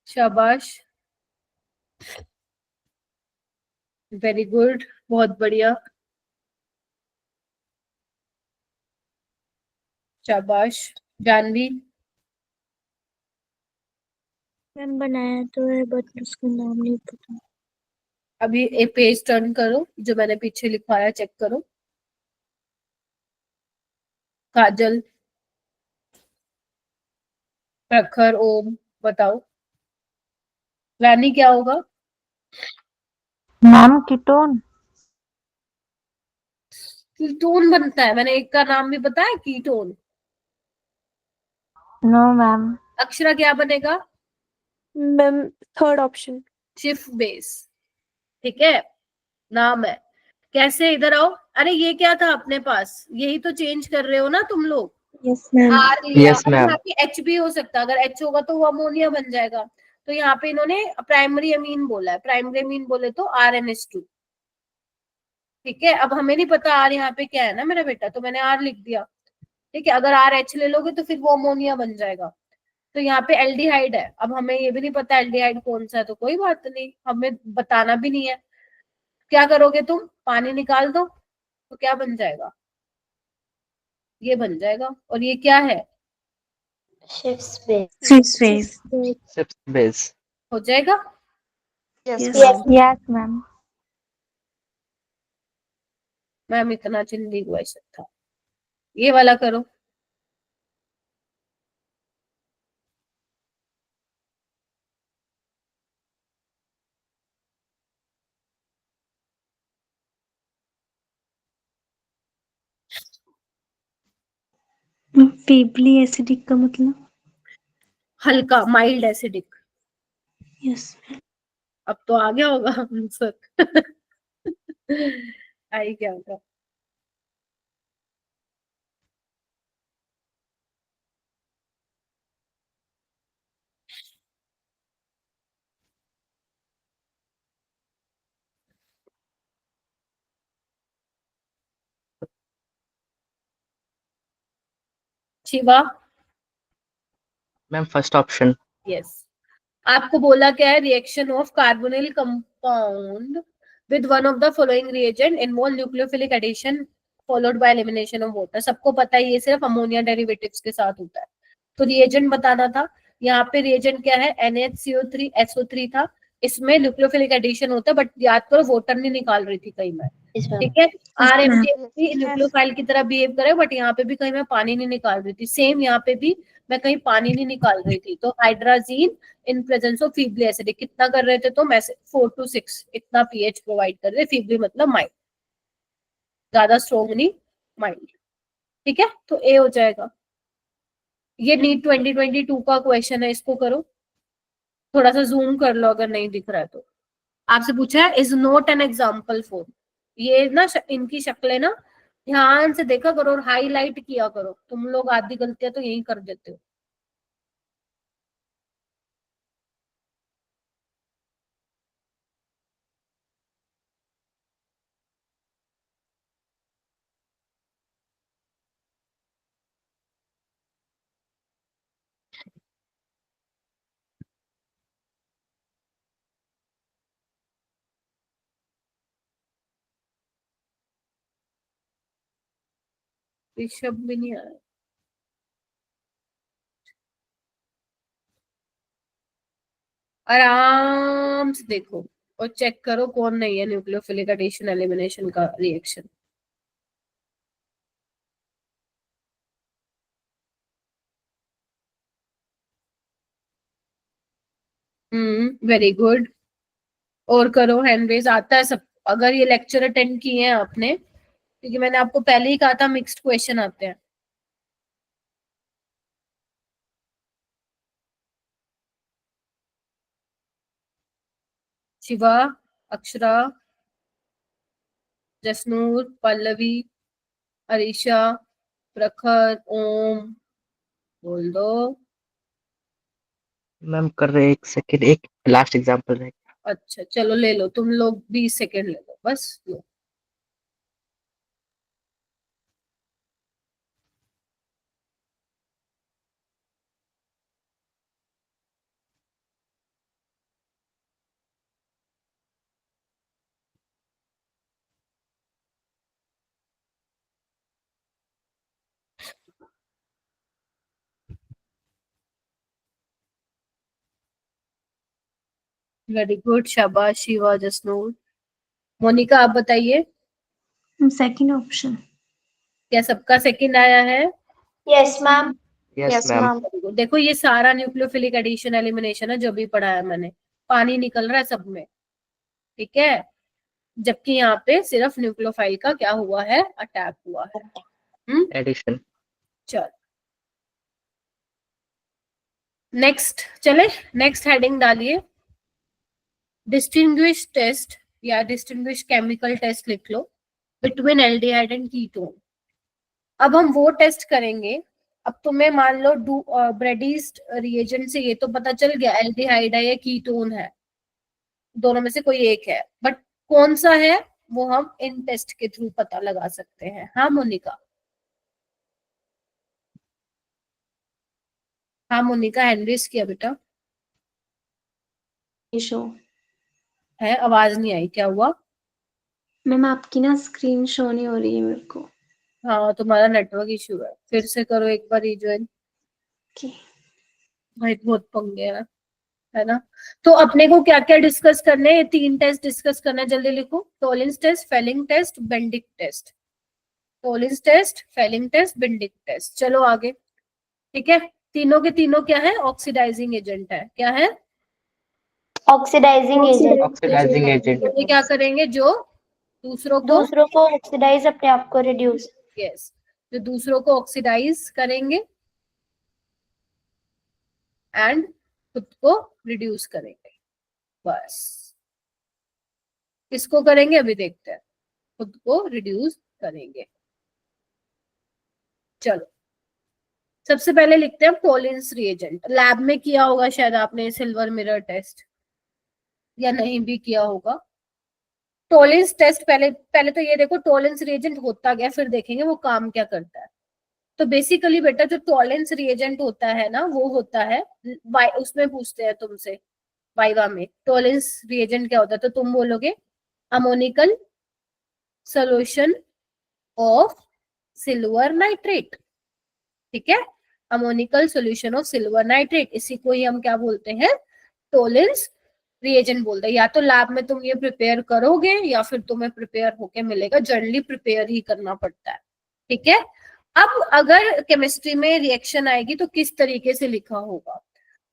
शाबाश, वेरी गुड, बहुत बढ़िया, शाबाश। जानवी? मैम बनाया तो है बट उसका नाम नहीं पता। अभी एक पेज टर्न करो, जो मैंने पीछे लिखवाया चेक करो। काजल, प्रखर, ओम, बताओ रानी क्या होगा? Ma'am ketone. कीटोन बनता है, मैंने एक का नाम भी बताया, कीटोन। No ma'am. अक्षरा क्या बनेगा? Ma'am third option. Chief base. ठीक है, नाम है। कैसे? इधर आओ। अरे ये क्या था अपने पास, यही तो चेंज कर रहे हो ना तुम लोग। Yes ma'am. आर लिया, Yes, अब ma'am. यहाँ पे एच भी हो सकता है, अगर एच होगा तो वो अमोनिया बन जाएगा। तो यहाँ पे इन्होंने प्राइमरी अमीन बोला है, प्राइमरी अमीन बोले तो RNH2। ठीक है, अब हमें नहीं पता आर यहाँ पे क्या है ना मेरा बेटा, तो मैंने आर लिख दिया। ठीक है, अगर RH ले लोगे तो फिर वो अमोनिया बन जाएगा। तो यहाँ पे एल्डिहाइड है, अब हमें ये भी नहीं पता एल्डिहाइड कौन सा है, तो कोई बात नहीं, हमें बताना भी नहीं है। क्या करोगे तुम? पानी निकाल दो, तो क्या बन जाएगा? ये बन जाएगा। और ये क्या है? Shift base. Six face. Sixth base. हो जाएगा। Yes yes ma'am. Yes ma'am. Ma'am इतना चिंदी क्वेश्चन था। ये वाला करो। फीबली एसिडिक का मतलब? हल्का, माइल्ड एसिडिक। यस। अब तो आ गया होगा आंसर आई क्या होगा? Shiva? Ma'am, first option. Yes. आपको बोला क्या है? Reaction of carbonyl compound with one of the following reagent involve nucleophilic addition followed by elimination of water. सबको पता है ये सिर्फ अमोनिया डेरिवेटिव्स के साथ होता है। तो रिएजेंट बताना था, यहाँ पे रिएजेंट क्या है, NaCO3 SO3 था, इसमें न्यूक्लियोफिलिक एडिशन होता है, बट याद करो वोटर नहीं निकाल रही थी कहीं मैं, ठीक है। RMDH भी न्यूक्लियोफाइल की तरह बिहेव करे, बट यहाँ पे भी कहीं मैं पानी नहीं निकाल रही थी, सेम यहाँ पे भी मैं कहीं पानी नहीं निकाल रही थी। तो hydrazine in presence of feebly acidic कितना कर रहे थे, तो मैं 4 to 6 इतना pH प्रोवाइड कर रहे थे। फीबली मतलब माइल्ड, ज्यादा स्ट्रॉन्ग नहीं, माइल्ड, ठीक है। तो ए हो जाएगा। ये नीट 2022 का क्वेश्चन है, इसको करो, थोड़ा सा जूम कर लो अगर नहीं दिख रहा है तो। आपसे पूछा है is not an example for, ये ना इनकी शक्लें ना ध्यान से देखा करो और हाईलाइट किया करो, तुम लोग आधी गलतियां तो यही कर देते हो। ऋषभ भी नहीं आया। आराम से देखो और चेक करो कौन नहीं है न्यूक्लियोफिलिक एडिशन एलिमिनेशन का रिएक्शन। Very good. और करो, हैंड रेज आता है सब, अगर ये लेक्चर अटेंड किए हैं आपने, क्योंकि मैंने आपको पहले ही कहा था मिक्स्ड क्वेश्चन आते हैं। शिवा, अक्षरा, जसनूर, पल्लवी, अरीशा, प्रखर, ओम, बोल दो। मैम कर रहे, एक सेकंड, एक लास्ट एग्जांपल है। अच्छा चलो ले लो, तुम लोग 20 सेकेंड ले लो बस, लो। वेरी गुड, शाबाश शिवा, जसनूर। मोनिका आप बताइए, सेकंड ऑप्शन। क्या सबका सेकंड आया है? Yes ma'am. Yes ma'am. देखो ये सारा न्यूक्लियोफिलिक एडिशन एलिमिनेशन है जो भी पढ़ाया मैंने, पानी निकल रहा है सब में, ठीक है, जबकि यहाँ पे सिर्फ न्यूक्लियोफाइल का क्या हुआ है, अटैक हुआ है। एडिशन। चल नेक्स्ट, चले नेक्स्ट हेडिंग डालिए, डिस्टिंग्विश टेस्ट या डिस्टिंग्विश केमिकल टेस्ट लिख लो बिटवीन एल्डिहाइड एंड कीटोन। अब हम वो टेस्ट करेंगे, अब तुम्हें मान लो ब्रेडीज रिएजेंट से ये तो पता चल गया एल्डिहाइड है या कीटोन है, दोनों में से कोई एक है, बट कौन सा है वो हम इन टेस्ट के थ्रू पता लगा सकते हैं। हाँ मोनिका, हाँ मोनिका, हैंडरेस किया बेटा, शो। है आवाज नहीं आई, क्या हुआ? मैम आपकी ना स्क्रीन शो नहीं हो रही है मेरे को। हाँ तुम्हारा नेटवर्क इशू है, फिर से करो एक बार रिज्वाइन। भाई बहुत पंगे है ना। तो अपने को क्या क्या डिस्कस करने हैं, ये 3 टेस्ट डिस्कस करना है, जल्दी लिखो। Tollens test, Fehling test, Benedict test. Tollens test, Fehling test, Benedict test. चलो आगे, ठीक है। तीनों के तीनों क्या है, ऑक्सीडाइजिंग एजेंट है। क्या है? Oxidising agent. Oxidising agent. ये क्या करेंगे, जो दूसरों को ऑक्सीडाइज, अपने आप को रिड्यूस। यस, जो दूसरों को ऑक्सीडाइज करेंगे एंड खुद को रिड्यूस करेंगे। बस किसको करेंगे अभी देखते हैं, खुद को रिड्यूस करेंगे। चलो सबसे पहले लिखते हैं टोलिंस रिएजेंट। लैब में किया होगा शायद आपने सिल्वर मिरर टेस्ट, या नहीं भी किया होगा। टोलिंस टेस्ट पहले तो ये देखो टोलिंस रिएजेंट होता क्या, फिर देखेंगे वो काम क्या करता है। तो बेसिकली बेटा जो टोलेंस रिएजेंट होता है ना, वो होता है, उसमें पूछते हैं तुमसे वाइवा में, टोलेंस रिएजेंट क्या होता है, तो तुम बोलोगे ammoniacal solution of silver nitrate, ठीक है। Ammoniacal solution of silver nitrate, इसी को ही हम क्या बोलते हैं, टोलेंस रिएजेंट बोलते हैं। या तो लैब में तुम ये प्रिपेयर करोगे या फिर तुम्हें प्रिपेयर होके मिलेगा, जनरली प्रिपेयर ही करना पड़ता है, ठीक है। अब अगर केमिस्ट्री में रिएक्शन आएगी तो किस तरीके से लिखा होगा,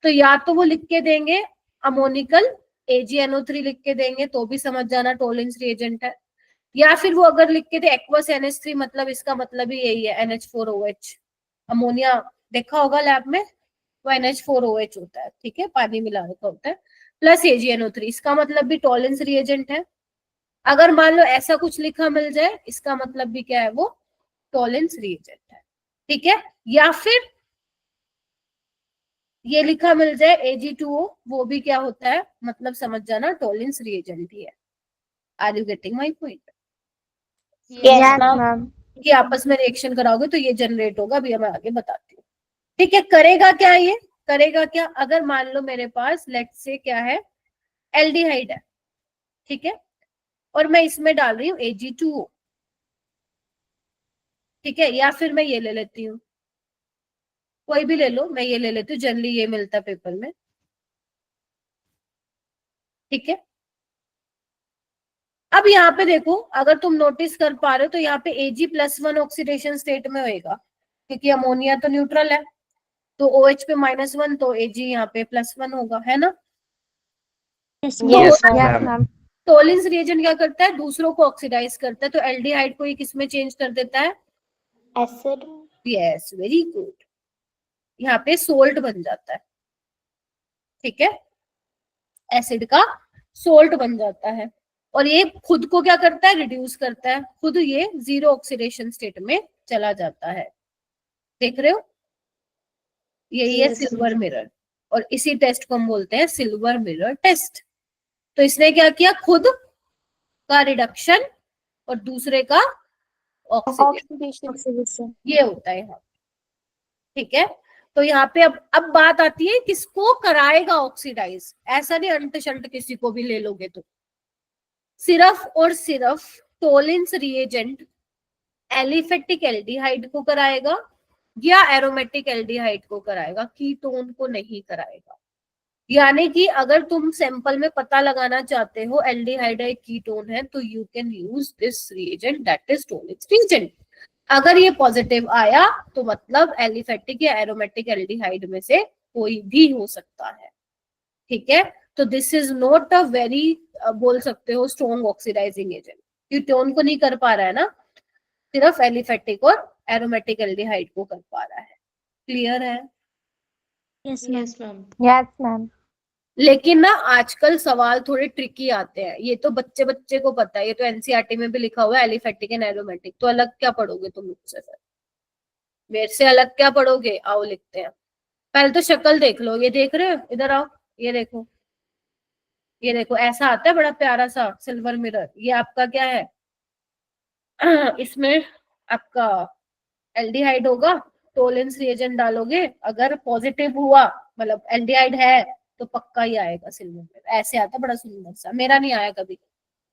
तो या तो वो लिख के देंगे अमोनिकल AgNO3 लिख के देंगे तो भी समझ जाना टोलेंस रिएजेंट है, या फिर वो अगर लिख के दे एक्वस NH3, मतलब इसका मतलब ही यही है NH4OH। अमोनिया देखा होगा लैब में, वो NH4OH होता है, ठीक है, पानी मिला रखा होता है, प्लस AgNO3, इसका मतलब भी टोलेंस रिएजेंट है। अगर मान लो ऐसा कुछ लिखा मिल जाए, इसका मतलब भी क्या है, वो टोलेंस रिएजेंट है, ठीक है। या फिर ये लिखा मिल जाए Ag2O, वो भी क्या होता है, मतलब समझ जाना टोलेंस रिएजेंट ही है। Are you getting my point? Yes ma'am. कि आपस में रिएक्शन कराओगे तो ये जनरेट होगा, अभी मैं आगे बताती हूँ, ठीक है। करेगा क्या ये, करेगा क्या, अगर मान लो मेरे पास लेट से क्या है, एल्डिहाइड है, ठीक है, और मैं इसमें डाल रही हूँ Ag2O, ठीक है, या फिर मैं ये ले लेती हूँ, कोई भी ले लो, मैं ये ले लेती हूँ, जनरली ये मिलता है पेपर में, ठीक है। अब यहाँ पे देखो, अगर तुम नोटिस कर पा रहे हो तो यहाँ पे Ag+1 ऑक्सीडेशन स्टेट में होएगा, क्योंकि अमोनिया तो न्यूट्रल है, तो OH पे -1, तो Ag यहाँ पे +1 होगा, है ना। Yes Yes, ma'am. ma'am. Tollens reagent क्या करता है, दूसरों को ऑक्सीडाइज करता है, तो एल्डिहाइड को ये किसमें चेंज कर देता है, एसिड। यस, वेरी गुड, यहाँ पे सोल्ट बन जाता है, ठीक है, एसिड का सोल्ट बन जाता है, और ये खुद को क्या करता है, रिड्यूस करता है, खुद ये 0 ऑक्सीडेशन स्टेट में चला जाता है, देख रहे हो, यही है सिल्वर मिरर, और इसी टेस्ट को हम बोलते हैं सिल्वर मिरर टेस्ट। तो इसने क्या किया, खुद का रिडक्शन और दूसरे का ऑक्सीडेशन, ऑक्सीडेशन। ये होता है यहाँ, ठीक है। तो यहाँ पे अब बात आती है किसको कराएगा ऑक्सीडाइज, ऐसा नहीं अंट शंट किसी को भी ले लोगे तो, सिर्फ और सिर्फ टोलेंस रिएजेंट एलिफेटिक एल्डिहाइड को कराएगा या एरोमेटिक एल्डिहाइड को कराएगा, कीटोन को नहीं कराएगा। यानी कि अगर तुम सैंपल में पता लगाना चाहते हो एल्डिहाइड है कीटोन है, तो you can use this reagent, that is Tollens reagent. अगर ये पॉजिटिव आया तो मतलब एलिफेटिक या एरोमेटिक एल्डिहाइड में से कोई भी हो सकता है, ठीक है। तो this is not a very बोल सकते हो स्ट्रॉन्ग ऑक्सीडाइजिंग एजेंट, कीटोन को नहीं कर पा रहा है ना, सिर्फ एलिफेटिक और एरोमेटिक एल्डिहाइड को कर पा रहा है, क्लियर है। Yes ma'am. Yes ma'am. लेकिन ना आजकल सवाल थोड़े ट्रिकी आते हैं, ये तो बच्चे बच्चे को पता है, ये तो एनसीईआरटी में भी लिखा हुआ है एलिफेटिक एंड एरोमेटिक, तो अलग क्या पढ़ोगे तुम मुझसे, फिर मेरे से अलग क्या पढ़ोगे, आओ लिखते हैं। पहले तो शक्ल देख लो, ये देख रहे हो, इधर आओ, ये देखो, ये देखो, ऐसा आता है बड़ा प्यारा सा सिल्वर मिरर, ये आपका क्या है इसमें आपका एल्डिहाइड होगा, टोलेंस रिएजेंट डालोगे, अगर पॉजिटिव हुआ मतलब एल्डिहाइड है तो पक्का ही आएगा सिल्वर मिरर, ऐसे आता बड़ा सुंदर सा, मेरा नहीं आया कभी,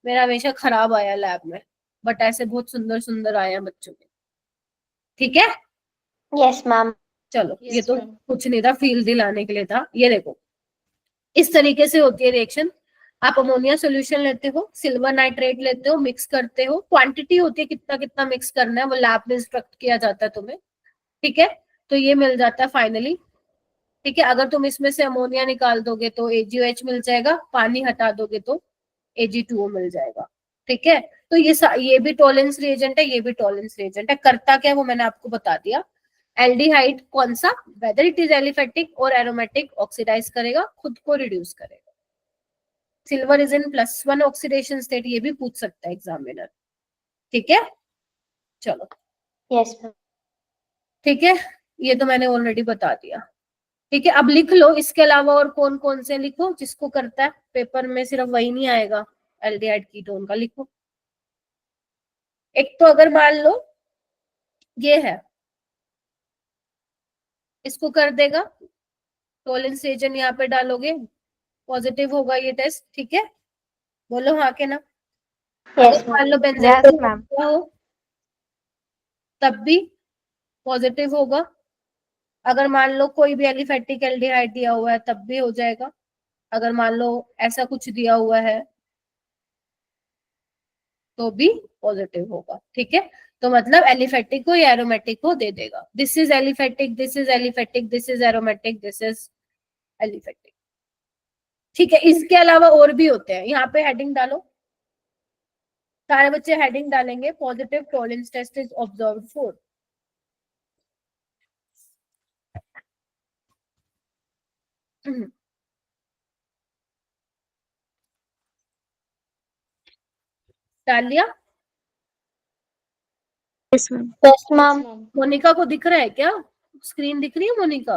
मेरा हमेशा खराब आया लैब में, बट ऐसे बहुत सुंदर सुंदर आए हैं बच्चों के, ठीक है। Yes ma'am. चलो ये तो कुछ नहीं था, फील दिलाने के लिए था। ये देखो इस तरीके से होती है रिएक्शन, आप अमोनिया सॉल्यूशन लेते हो, सिल्वर नाइट्रेट लेते हो, मिक्स करते हो, क्वांटिटी होती है कितना कितना मिक्स करना है वो लैब में इंस्ट्रक्ट किया जाता है तुम्हें, ठीक है। तो ये मिल जाता है फाइनली, ठीक है। अगर तुम इसमें से अमोनिया निकाल दोगे तो AgOH मिल जाएगा, पानी हटा दोगे तो Ag2O मिल जाएगा, ठीक है। तो ये भी टोलेंस रिएजेंट है, ये भी टोलेंस रिएजेंट है। करता क्या है वो मैंने आपको बता दिया, एल्डिहाइड कौन सा, वेदर इट इज एलिफेटिक और एरोमेटिक, ऑक्सीडाइज करेगा, खुद को रिड्यूस करेगा। Silver is in +1 oxidation state, ये भी पूछ सकता है एग्जामिनर, ठीक है। चलो यस मैम। ठीक है, ये तो मैंने ऑलरेडी बता दिया, ठीक है। अब लिख लो इसके अलावा और कौन कौन से लिखो जिसको करता है, पेपर में सिर्फ वही नहीं आएगा एल्डिहाइड कीटोन का, लिखो। एक तो अगर मान लो ये है, इसको कर देगा, टोलेंस रिएजेंट यहाँ पे डालोगे, पॉजिटिव होगा ये टेस्ट, ठीक है, बोलो हाँ के ना। यस मान लो Yes, ma'am. बेंजीन हो तब भी पॉजिटिव होगा, अगर मान लो कोई भी एलिफेटिक एल्डिहाइड दिया हुआ है तब भी हो जाएगा, अगर मान लो ऐसा कुछ दिया हुआ है तो भी पॉजिटिव होगा। ठीक है, तो मतलब एलिफेटिक को या एरोमेटिक को दे देगा। This is aliphatic, this is aliphatic, this is aromatic, this is aliphatic. ठीक है, इसके अलावा और भी होते हैं। यहाँ पे हेडिंग डालो, सारे बच्चे हेडिंग डालेंगे, positive Tollens test is observed for. डाल लिया? Yes ma'am. Yes ma'am. Monika को दिख रहा है क्या? स्क्रीन दिख रही है मोनिका?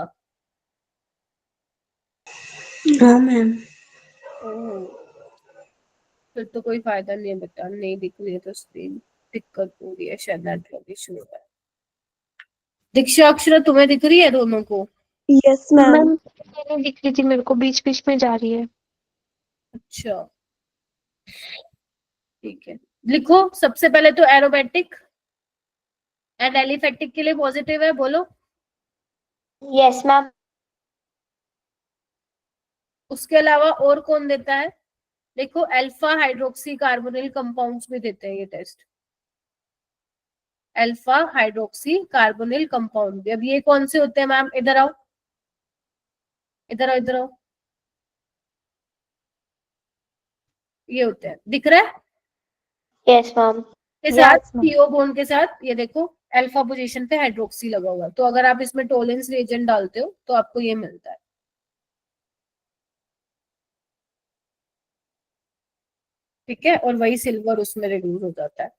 हाँ मैम। ओह, फिर तो कोई फायदा नहीं है बेटा, नहीं दिख रही है तो स्क्रीन दिक्कत हो रही है, शायद नेटवर्क इशू हो रहा है। दीक्षा अक्षरा तुम्हें दिख रही है दोनों को? Yes ma'am. मैम नहीं दिख रही थी मेरे को, बीच बीच में जा रही है। अच्छा ठीक है, लिखो सबसे पहले तो एरोमेटिक एंड एलिफेटिक के लिए पॉजिटिव है, बोलो। Yes ma'am. उसके अलावा और कौन देता है? देखो अल्फा हाइड्रोक्सी कार्बोनिल कंपाउंड्स भी देते हैं ये test, alpha hydroxy carbonyl compound भी। अब ये कौन से होते हैं मैम? इधर आओ, इधर आओ, इधर आओ, ये होते हैं, दिख रहा है? Yes ma'am. के साथ CO बॉन्ड के साथ ये देखो अल्फा पोजीशन पे हाइड्रोक्सी लगा हुआ है, तो अगर आप इसमें टोलेंस रिएजेंट डालते हो तो आपको ये मिलता है। ठीक है, और वही सिल्वर उसमें रिड्यूस हो जाता है।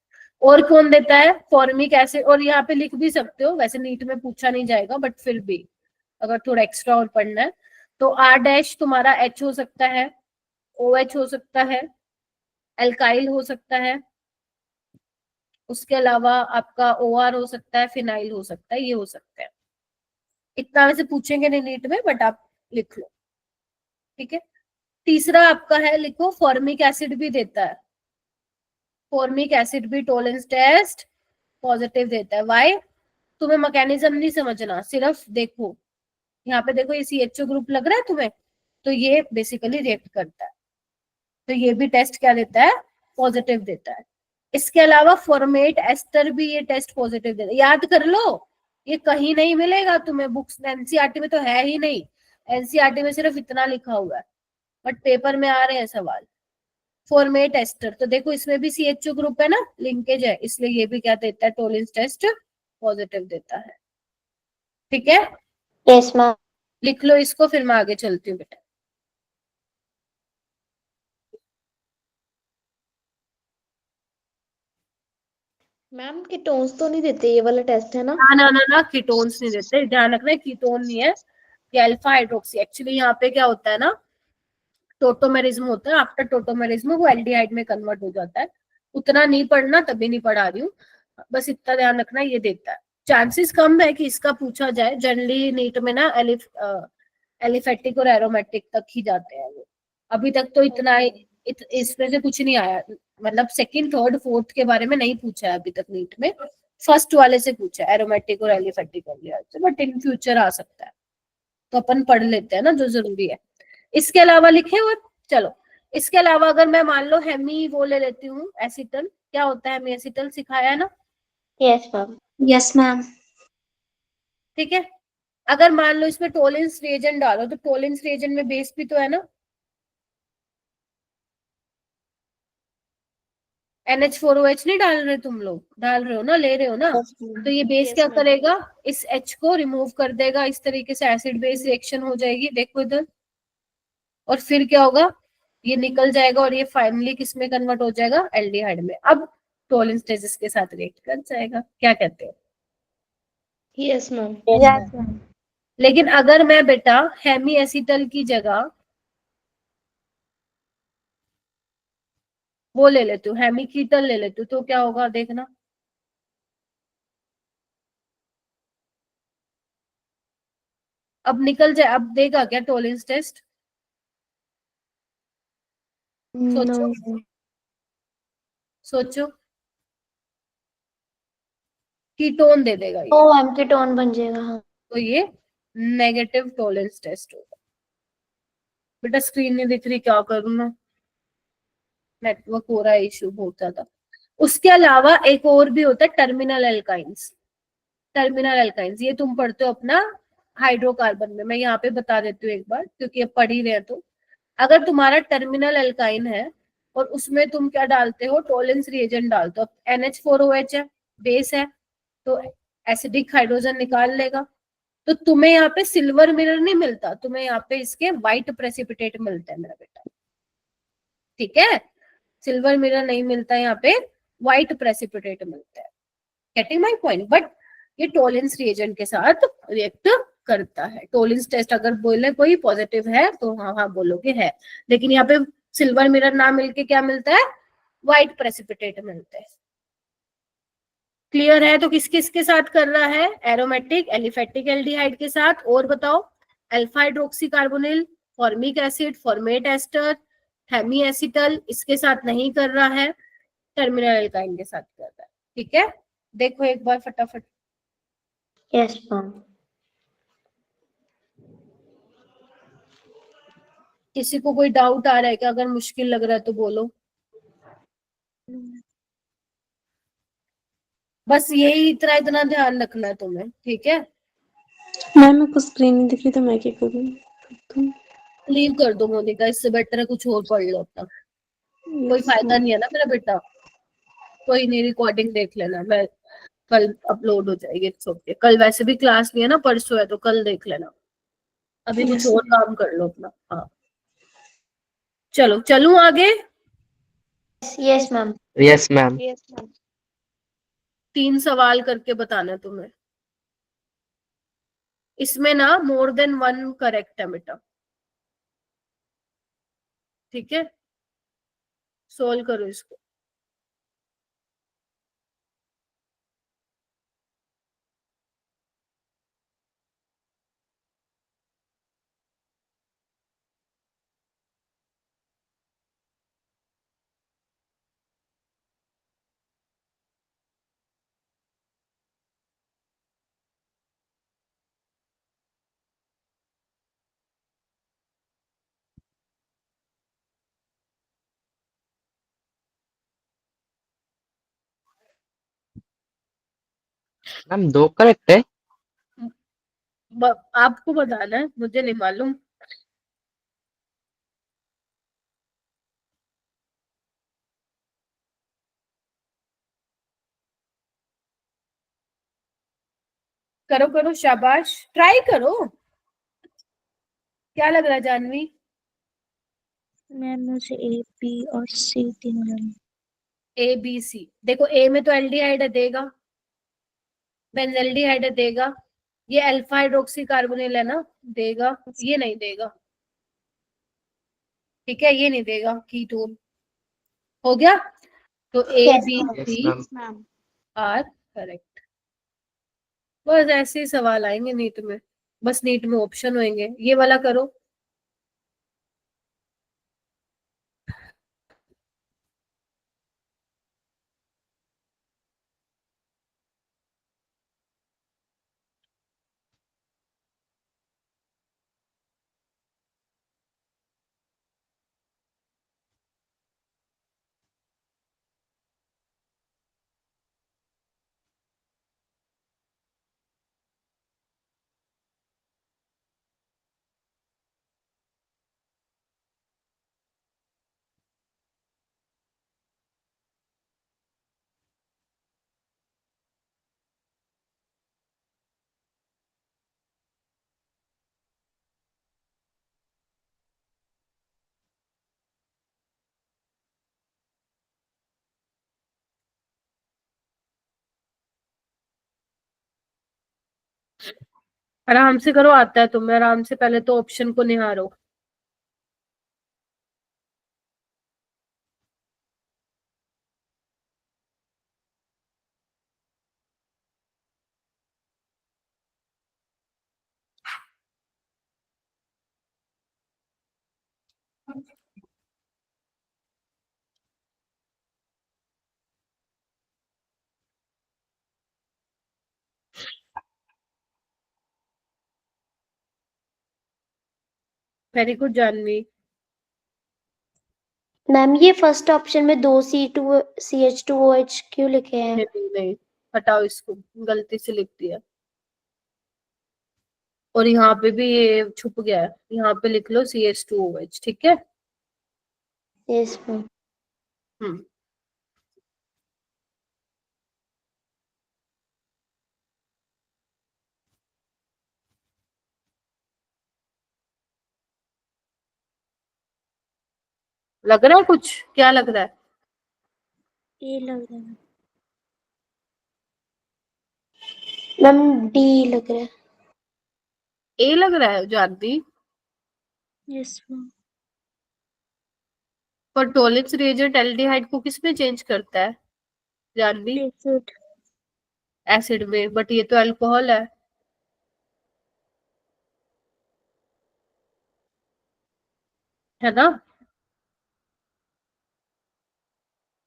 और कौन देता है? Formic acid. और यहाँ पे लिख भी सकते हो, वैसे नीट में पूछा नहीं जाएगा बट फिर भी अगर थोड़ा एक्स्ट्रा और पढ़ना है तो R' तुम्हारा H हो सकता है, OH हो सकता है, एल्काइल हो सकता है, उसके अलावा आपका OR हो सकता है, फिनाइल हो सकता है, ये हो सकता है। इतना वैसे पूछेंगे नहीं नीट में बट आप लिख लो। ठीक है, तीसरा आपका है, लिखो फॉर्मिक एसिड भी देता है, फॉर्मिक एसिड भी टॉलरेंस टेस्ट पॉजिटिव देता है। व्हाई? तुम्हें मैकेनिज्म नहीं समझना, सिर्फ देखो यहाँ पे देखो, ये CHO ग्रुप लग रहा है तुम्हें, तो ये बेसिकली रिएक्ट करता है, तो ये भी टेस्ट क्या देता है? पॉजिटिव देता है। इसके अलावा फॉर्मेट एस्टर भी ये टेस्ट पॉजिटिव देता है। याद कर लो, ये कहीं नहीं मिलेगा तुम्हें, बुक्स एनसीईआरटी में तो है ही नहीं, एनसीईआरटी में सिर्फ इतना लिखा हुआ है, बट पेपर में आ रहे हैं सवाल। फॉर्मेट एस्टर, तो देखो इसमें भी CHO ग्रुप है ना, लिंकेज है, इसलिए ये भी क्या देता है? टॉलरेंस टेस्ट पॉजिटिव देता है। ठीक है, यस मैम। लिख लो इसको, फिर मैं आगे चलती हूँ बेटा। मैम कीटोन्स तो नहीं देते ये वाला टेस्ट है ना? ना कीटोन्स नहीं देते, ध्यान रखना, कीटोन नहीं है ये, अल्फा हाइड्रोक्सी। एक्चुअली यहाँ पे क्या होता है ना, टोटोमेरिज्म होता है, आफ्टर टोटोमेरिज्म वो एल्डिहाइड में कन्वर्ट हो जाता है। उतना नहीं पढ़ना, तभी नहीं पढ़ा रही हूँ, बस इतना ध्यान रखना, ये देता है। चांसेस कम है कि इसका पूछा जाए, जनरली नीट में ना एलिफेटिक और एरोमेटिक तक ही जाते हैं वो। अभी तक तो इतना इसमें से कुछ नहीं आया, मतलब सेकंड थर्ड फोर्थ के बारे में नहीं पूछा है अभी तक नीट में, फर्स्ट वाले से पूछा है, एरोमेटिक और एलिफेटिक से, बट इन फ्यूचर आ सकता है, तो अपन पढ़ लेते हैं ना जो जरूरी है। इसके अलावा लिखे, और चलो इसके अलावा अगर मैं मान लो हेमी वो ले लेती हूँ, एसिटल, क्या होता है हेमी एसिटल? सिखाया है ना? Yes ma'am. Yes ma'am. ठीक है, अगर मान लो इसमें टॉलरेंस रिएजेंट डालो, तो टॉलरेंस रिएजेंट में बेस भी तो है ना, NH4OH नहीं डाल रहे तुम लोग? डाल रहे हो ना, ले रहे हो ना? तो ये बेस क्या करेगा? इस H को रिमूव कर देगा, इस तरीके से एसिड बेस रिएक्शन हो जाएगी, देखो इधर, और फिर क्या होगा? ये निकल जाएगा और ये फाइनली किस में कन्वर्ट हो जाएगा? एल्डिहाइड में। अब टॉलरेंस टेस्ट के साथ रिएक्ट कर जाएगा, क्या कहते हो? Yes ma'am. Yes ma'am. लेकिन अगर मैं बेटा हेमी एसिटल की जगह वो ले लेती हूँ, हेमी कीटल ले लेती हूँ, तो क्या होगा देखना। अब निकल जाए, अब देगा क्या टॉलरेंस टेस्ट? सोचो, सोचो, कीटोन दे देगा ये, ओ मैम कीटोन बन जाएगा। हाँ। तो ये नेगेटिव टॉलरेंस टेस्ट होगा। बेटा स्क्रीन नहीं दिख रही, क्या करूं मैं, नेटवर्क हो रहा है इशू बहुत ज्यादा। उसके अलावा एक और भी होता है टर्मिनल एल्काइंस। टर्मिनल एल्काइंस ये तुम पढ़ते हो अपना हाइड्रोकार्बन में, मैं यहाँ पे बता देती हूँ एक बार क्योंकि अब पढ़ ही रहे हैं। तो अगर तुम्हारा टर्मिनल एल्काइन है और उसमें तुम क्या डालते हो, टॉलरेंस रिएजेंट डालते हो, NH4OH है, बेस है, तो एसिडिक हाइड्रोजन निकाल लेगा। तो तुम्हें यहाँ पे सिल्वर मिरर नहीं मिलता, तुम्हें यहाँ पे इसके व्हाइट प्रेसिपिटेट मिलते हैं मेरा बेटा, ठीक है। सिल्वर मिरर नहीं मिलता, यहाँ पे व्हाइट प्रेसिपिटेट मिलता है। Getting my point. बट ये टॉलरेंस रिएजेंट के साथ रिएक्ट करता है। टॉलरेंस टेस्ट अगर बोले कोई पॉजिटिव है तो हाँ हाँ बोलोगे है, लेकिन यहाँ पे सिल्वर मिरर ना मिलके क्या मिलता है, व्हाइट प्रेसिपिटेट मिलता है। क्लियर है? तो किस किस के साथ कर रहा है, एरोमेटिक एलिफेटिक एल्डिहाइड के साथ। और बताओ, alpha hydroxy carbonyl, formic acid, formate ester, hemiacetal, इसके साथ नहीं कर रहा है, टर्मिनल एल्काइन के साथ कर रहा है। ठीक है, देखो एक बार फटाफट। Yes ma'am. किसी को कोई डाउट आ रहा है क्या? अगर मुश्किल लग रहा है तो बोलो। बस यही इतना इतना ध्यान रखना है तुम्हें, ठीक है। मैम मेरे को स्क्रीन नहीं दिख रही तो मैं क्या करूँ? लीव कर दो मोनिका, इससे बेटर है कुछ और पढ़ लो अपना, कोई फायदा नहीं है ना मेरा बेटा। कोई नहीं, रिकॉर्डिंग देख लेना, मैं कल अपलोड हो जाएगी, इट्स ओके। कल वैसे भी क्लास नहीं है ना, परसों है, तो कल देख लेना। अभी कुछ Yes, और काम कर लो अपना। हाँ चलो, चलूं आगे। Yes ma'am. Yes ma'am. 3 सवाल करके बताना तुम्हें। इसमें ना मोर देन 1 करेक्ट है बेटा, ठीक है। सोल्व करो इसको। मैम 2 करेक्ट है। आपको बताना है, मुझे नहीं मालूम। करो करो, शाबाश, ट्राई करो। क्या लग रहा है जानवी? मैम मुझे ए बी और सी तीनों लगे। ABC, देखो ए में तो एल्डिहाइड है, देगा। बेंजल्डिहाइड है, देगा। ये अल्फा हाइड्रोक्सी कार्बोनिल है ना, देगा। ये नहीं देगा, ठीक है, ये नहीं देगा। कीटोन हो गया। तो yes yes ABC ma'am. Are correct. बस ऐसे ही सवाल आएंगे नीट में, बस नीट में ऑप्शन होंगे। ये वाला करो। आराम से करो, आता है तुम्हें, आराम से। पहले तो ऑप्शन को निहारो। Very good Janvi. मैम ये फर्स्ट ऑप्शन में 2 CH2OH क्यों लिखे हैं? नहीं नहीं, हटाओ इसको, गलती से लिख दिया। और यहाँ पे भी ये छुप गया है, यहाँ पे लिख लो CH2OH, ठीक है। Yes ma'am. हम्म, लग रहा है कुछ? क्या लग रहा है? ए लग रहा है मैम डी लग रहा है। ए लग रहा है जानवी? Yes ma'am. पर टॉलिप्स रिएजेंट एल्डिहाइड को किस में चेंज करता है जानवी? एसिड। एसिड में, बट ये तो अल्कोहल है ना?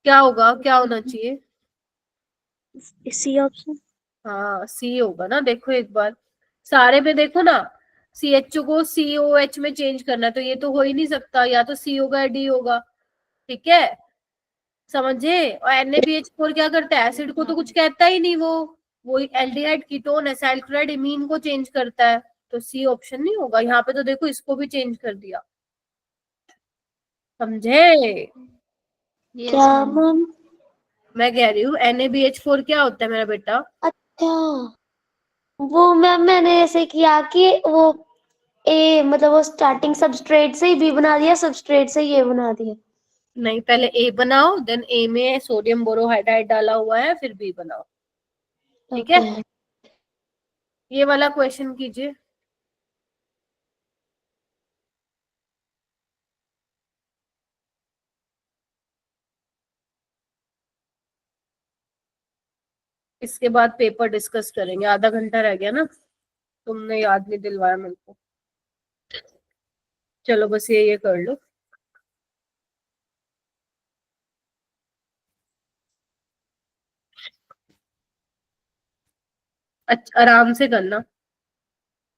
क्या होगा, क्या होना चाहिए? C option. हाँ सी होगा ना। देखो एक बार सारे में देखो ना, CHO को COH में चेंज करना है, तो ये तो हो ही नहीं सकता, या तो C होगा या D होगा, ठीक है, समझे। और NaBH4 क्या करता है? एसिड को तो कुछ कहता ही नहीं, वो एल्डिहाइड कीटोन है, साइक्लोराइड इमीन को चेंज करता है, तो सी ऑप्शन नहीं होगा। यहाँ पे तो देखो इसको भी चेंज कर दिया, समझे? क्या मैम? मैं कह रही हूँ NaBH4 क्या होता है मेरा बेटा? अच्छा वो मैम मैंने ऐसे किया कि वो ए मतलब वो स्टार्टिंग सबस्ट्रेट से ही बी बना दिया, सबस्ट्रेट से ही ए बना दिया। नहीं, पहले ए बनाओ, देन ए में सोडियम बोरोहाइड्राइड डाला हुआ है, फिर बी बनाओ, ठीक है। ओके। ये वाला क्वेश्चन कीजिए। इसके बाद पेपर डिस्कस करेंगे, आधा घंटा रह गया ना, तुमने याद नहीं दिलवाया मेरे को। चलो बस ये कर लो। अच्छा आराम से करना,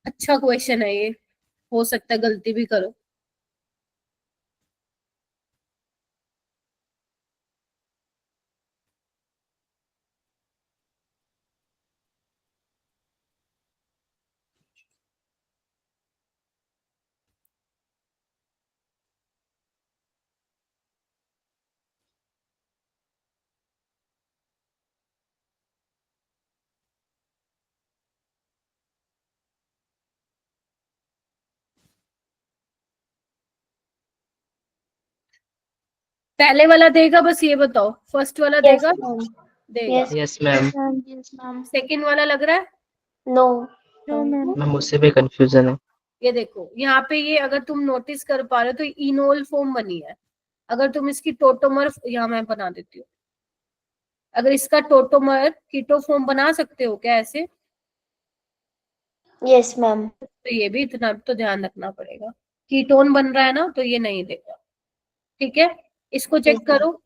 अच्छा क्वेश्चन है ये, हो सकता है गलती भी करो। पहले वाला देगा, बस ये बताओ, फर्स्ट वाला यस देगा? मैम। देगा। Yes yes ma'am. Ma'am. Second वाला लग रहा है? नो। No ma'am. मैम उससे भी कंफ्यूजन है। ये देखो यहाँ पे, ये अगर तुम नोटिस कर पा रहे हो तो इनोल फॉर्म बनी है। अगर तुम इसकी टोटोमर, यहाँ मैं बना देती हूँ, अगर इसका टोटोमर कीटो फॉर्म बना सकते हो क्या ऐसे? Yes ma'am. तो ये भी इतना तो ध्यान रखना पड़ेगा, कीटोन बन रहा है ना, तो ये नहीं देगा, ठीक है। इसको चेक Yes, ma'am. करो,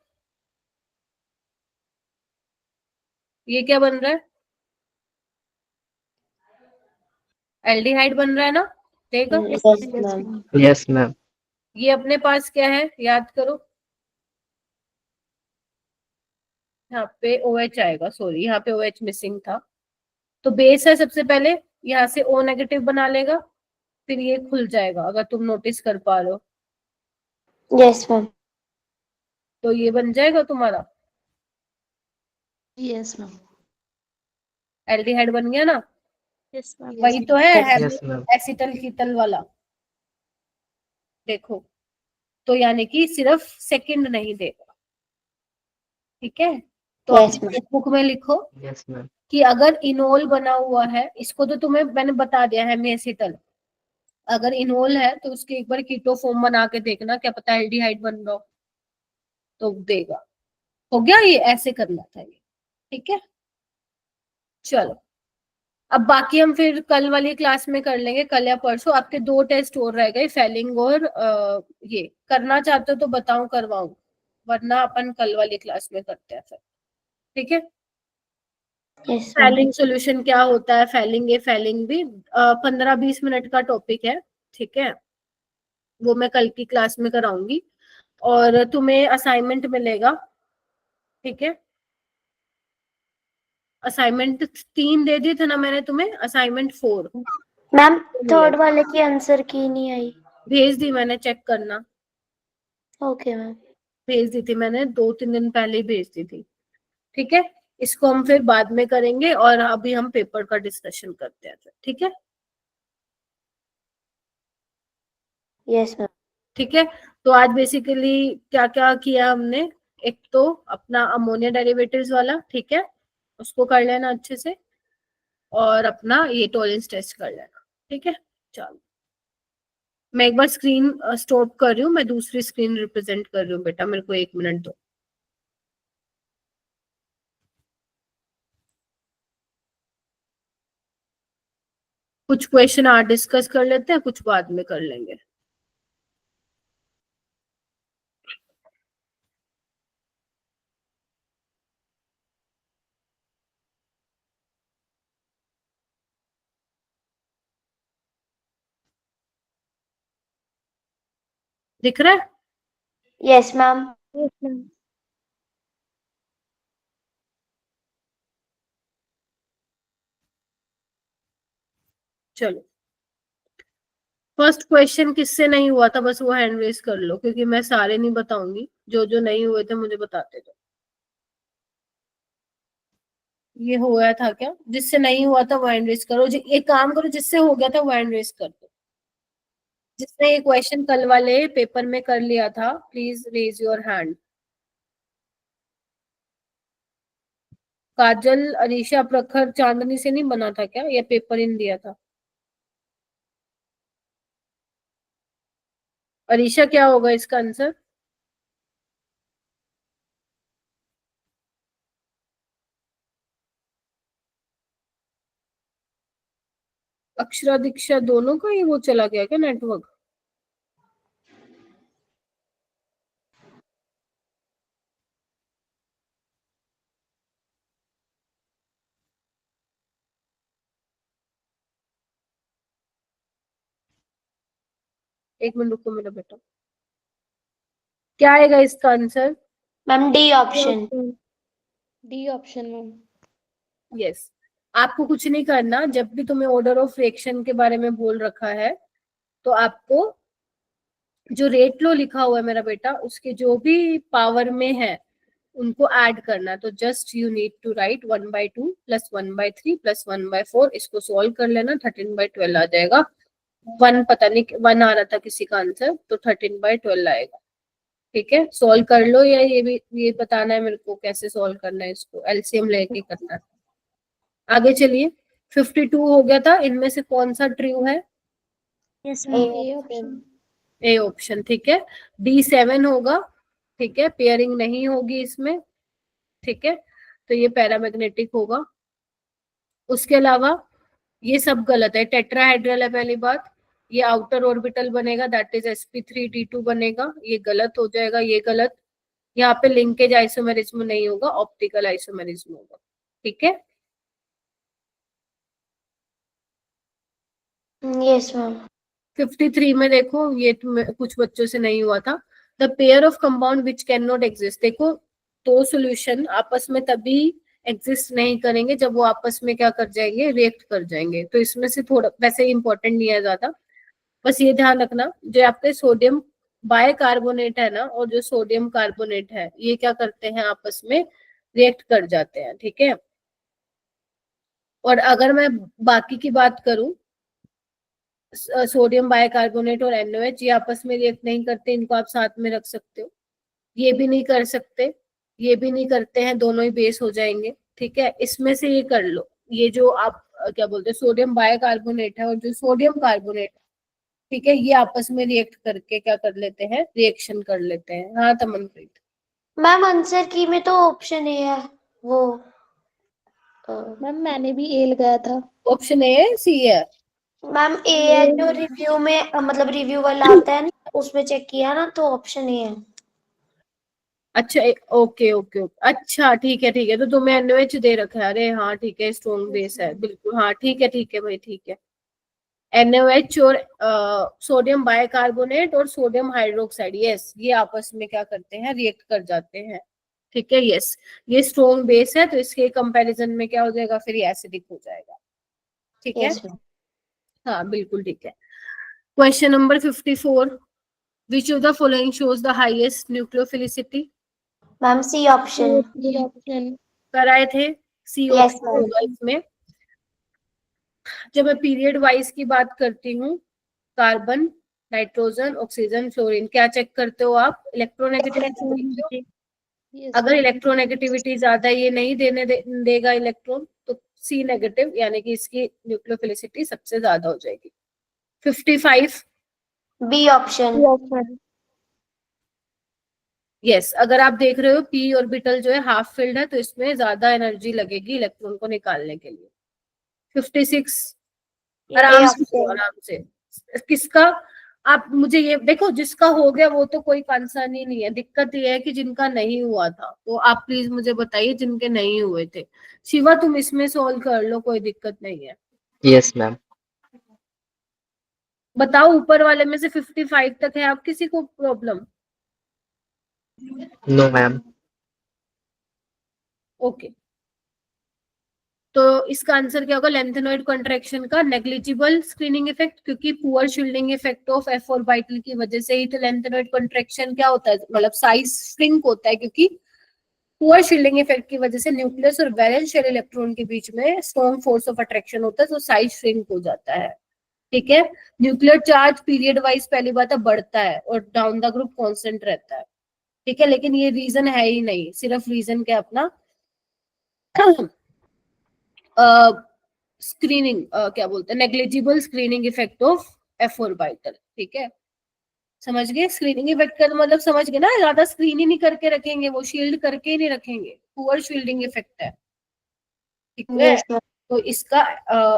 ये क्या बन रहा है? एल्डिहाइड बन रहा है ना, देगा। Yes ma'am. Yes ma'am. ये अपने पास क्या है, याद करो, यहाँ पे OH आएगा, सॉरी यहाँ पे OH मिसिंग था। तो बेस है, सबसे पहले यहाँ से O नेगेटिव बना लेगा, फिर ये खुल जाएगा, अगर तुम नोटिस कर पा रहे हो, यस मैम। तो ये बन जाएगा तुम्हारा, यस मैम। एल्डिहाइड बन गया ना। Yes ma'am. वही तो है यस मैम। एसिटल कीटल वाला, देखो। तो यानी कि सिर्फ सेकंड नहीं देगा, ठीक है। तो Yes, अपनी ma'am. बुक में लिखो यस मैम। कि अगर इनोल बना हुआ है, इसको तो तुम्हें मैंने बता दिया है, एसिटल, अगर इनोल है तो उसके एक बार कीटो फॉर्म बना के देखना, क्या पता एल्डिहाइड बन रहा हो, तो देगा। हो गया, ये ऐसे करना था ये, ठीक है। चलो अब बाकी हम फिर कल वाली क्लास में कर लेंगे, कल या परसों। आपके 2 टेस्ट और रह गए, फेलिंग और ये करना चाहते हो तो बताऊं, करवाऊं, वरना अपन कल वाली क्लास में करते हैं फिर, ठीक है। Yes, ma'am. फेलिंग सॉल्यूशन क्या होता है, फेलिंग, ये फेलिंग भी 15-20 मिनट का टॉपिक है, ठीक है। वो मैं कल की क्लास में कराऊंगी। और तुम्हें असाइनमेंट मिलेगा, ठीक है। असाइनमेंट 3 दे दिए थे ना मैंने तुम्हें, असाइनमेंट 4 मैम थर्ड वाले की आंसर की नहीं आई। भेज दी मैंने, चेक करना। Okay ma'am. भेज दी थी मैंने, 2-3 दिन पहले ही भेज दी थी, ठीक है। इसको हम फिर बाद में करेंगे, और अभी हम पेपर का डिस्कशन करते हैं, ठीक है। Yes ma'am. ठीक है, तो आज बेसिकली क्या क्या किया हमने, एक तो अपना अमोनिया डेरिवेटिव्स वाला, ठीक है, उसको कर लेना अच्छे से, और अपना ये टॉलरेंस टेस्ट कर लेना, ठीक है। चलो मैं एक बार स्क्रीन स्टॉप कर रही हूँ, मैं दूसरी स्क्रीन रिप्रेजेंट कर रही हूँ बेटा, मेरे को 1 मिनट दो। कुछ क्वेश्चन आज डिस्कस कर लेते हैं, कुछ बाद में कर लेंगे। दिख रहा है? Yes ma'am. Yes ma'am. चलो फर्स्ट क्वेश्चन किससे नहीं हुआ था, बस वो हैंड रेज कर लो, क्योंकि मैं सारे नहीं बताऊंगी, जो जो नहीं हुए थे मुझे बताते जाओ। ये हुआ था क्या? जिससे नहीं हुआ था वो हैंड रेज करो। एक काम करो, जिससे हो गया था वो हैंड रेज कर दो। जिसने ये क्वेश्चन कल वाले पेपर में कर लिया था, प्लीज रेज योर हैंड। काजल, अरीशा, प्रखर, चांदनी से नहीं बना था क्या? ये पेपर इन दिया था। अरीशा क्या होगा इसका आंसर? अक्षरा दीक्षा दोनों का ही वो चला गया क्या नेटवर्क? एक मिनट रुको मेरा बेटा, क्या आएगा इसका answer? Ma'am D option. D option ma'am. Yes. आपको कुछ नहीं करना, जब भी तुम्हें ऑर्डर ऑफ फ्रैक्शन के बारे में बोल रखा है, तो आपको जो रेट लो लिखा हुआ है मेरा बेटा, उसके जो भी पावर में है उनको ऐड करना। तो just you need to write 1/2 + 1/3 + 1/4। इसको सॉल्व कर लेना, 13/12 आ जाएगा। 1 पता नहीं 1 आ रहा था किसी का आंसर, तो 13/12 आएगा, ठीक है। सॉल्व कर लो, या ये भी ये बताना है मेरे को कैसे सॉल्व करना है, इसको एलसीएम लेके करना है। आगे चलिए, 52 हो गया था, इनमें से कौन सा ट्रू है? Yes A ma'am. A option. Option. A option, ठीक है। D7 होगा, ठीक है, पेयरिंग नहीं होगी इसमें, ठीक है, तो ये पैरामैग्नेटिक होगा। उसके अलावा ये सब गलत है, टेट्राहेड्रल है पहली बात, ये आउटर ऑर्बिटल बनेगा, दैट इज sp3d2 बनेगा, ये गलत हो जाएगा, ये गलत। यहाँ पे लिंकेज आइसोमेरिज्म नहीं होगा, ऑप्टिकल आइसोमेरिज्म होगा, ठीक है। Yes ma'am. 53 में देखो, ये कुछ बच्चों से नहीं हुआ था। The pair of compound which can not exist. देखो, दो सॉल्यूशन आपस में तभी एग्जिस्ट नहीं करेंगे जब वो आपस में क्या कर जाएंगे, रिएक्ट कर जाएंगे। तो इसमें से थोड़ा वैसे इंपॉर्टेंट नहीं है ज्यादा, बस ये ध्यान रखना, जो आपके सोडियम बाइकार्बोनेट है ना, और जो सोडियम कार्बोनेट है, ये क्या करते हैं, आपस में रिएक्ट कर जाते हैं, ठीक है। और अगर मैं बाकी की बात करूं, सोडियम बाइकार्बोनेट और NaOH, ये आपस में रिएक्ट नहीं करते, इनको आप साथ में रख सकते हो। ये भी नहीं कर सकते, ये भी नहीं करते हैं, दोनों ही बेस हो जाएंगे, ठीक है। इसमें से ये कर लो, ये जो आप क्या बोलते हैं, सोडियम बाइकार्बोनेट है और जो सोडियम कार्बोनेट, ठीक है, ये आपस में रिएक्ट करके क्या कर लेते हैं, रिएक्शन कर लेते हैं। हाँ तमनप्रीत? मैम आंसर की में तो ऑप्शन ए है, वो मैम मैंने भी ए लगाया था। ऑप्शन ए है, सी है? मैम ए है, जो रिव्यू में मतलब रिव्यू वाला आता है ना, उसमें चेक किया ना, तो ऑप्शन ए है। अच्छा ओके ओके ओके, अच्छा ठीक है ठीक है, तो तुम्हें NaOH दे रखा है, अरे हाँ ठीक है, स्ट्रॉन्ग बेस है बिल्कुल, हाँ ठीक है भाई, ठीक है। NaOH और सोडियम बाइकार्बोनेट और सोडियम हाइड्रोक्साइड, यस ये आपस में क्या करते हैं, रिएक्ट कर जाते हैं। ठीक है, यस ये स्ट्रॉन्ग बेस है तो इसके कंपैरिजन में क्या हो जाएगा, फिर ये एसिडिक हो जाएगा। ठीक है, यस मैम। हाँ बिल्कुल ठीक है। Question number 54, which of the following shows the highest nucleophilicity? Ma'am C option. Option कराए थे, सी Yes, ऑप्शन ma'am. होगा इसमें। जब मैं पीरियड वाइज की बात करती हूँ, कार्बन, नाइट्रोजन, ऑक्सीजन, फ्लोरीन, क्या चेक करते हो आप, इलेक्ट्रोनेगेटिविटी। अगर इलेक्ट्रोनेगेटिविटी ज्यादा ये नहीं देगा इलेक्ट्रॉन तो सी नेगेटिव यानी कि इसकी न्यूक्लियोफिलिसिटी सबसे ज्यादा हो जाएगी। 55, बी ऑप्शन। यस अगर आप देख रहे हो पी ऑर्बिटल जो है हाफ फिल्ड है तो इसमें ज्यादा एनर्जी लगेगी इलेक्ट्रॉन को निकालने के लिए। 56, आराम से option. आराम से, किसका, आप मुझे ये देखो, जिसका हो गया वो तो कोई कंसर्न ही नहीं है, दिक्कत ये है कि जिनका नहीं हुआ था तो आप प्लीज मुझे बताइए जिनके नहीं हुए थे। शिवा तुम इसमें सोल्व कर लो, कोई दिक्कत नहीं है। Yes ma'am. बताओ ऊपर वाले में से 55 तक है, आप किसी को प्रॉब्लम? No ma'am. ओके, तो इसका आंसर क्या होगा, लेंथेनॉइड कॉन्ट्रैक्शन का नेग्लिजिबल स्क्रीनिंग इफेक्ट, क्योंकि poor shielding effect of F orbital की वजह से ही तो लेंथेनॉइड कॉन्ट्रैक्शन क्या होता है, मतलब साइज श्रिंक होता है, क्योंकि पुअर शील्डिंग इफेक्ट की वजह से न्यूक्लियस और वैलेंस शेल इलेक्ट्रॉन के बीच में स्ट्रॉन्ग फोर्स ऑफ अट्रैक्शन होता है तो साइज श्रिंक हो जाता है। ठीक है, न्यूक्लियर चार्ज पीरियड वाइज पहली बात है बढ़ता है और डाउन द ग्रुप कांस्टेंट रहता है। ठीक है, लेकिन ये रीजन है ही नहीं, सिर्फ रीजन क्या अपना स्क्रीनिंग क्या बोलते हैं, negligible screening effect of F orbital. ठीक है, समझ गए, स्क्रीनिंग इफेक्ट का मतलब समझ गए ना, ज्यादा स्क्रीन ही नहीं करके रखेंगे, वो शील्ड करके ही नहीं रखेंगे, पुअर शील्डिंग इफेक्ट है। ठीक है, Yes, ma'am. तो इसका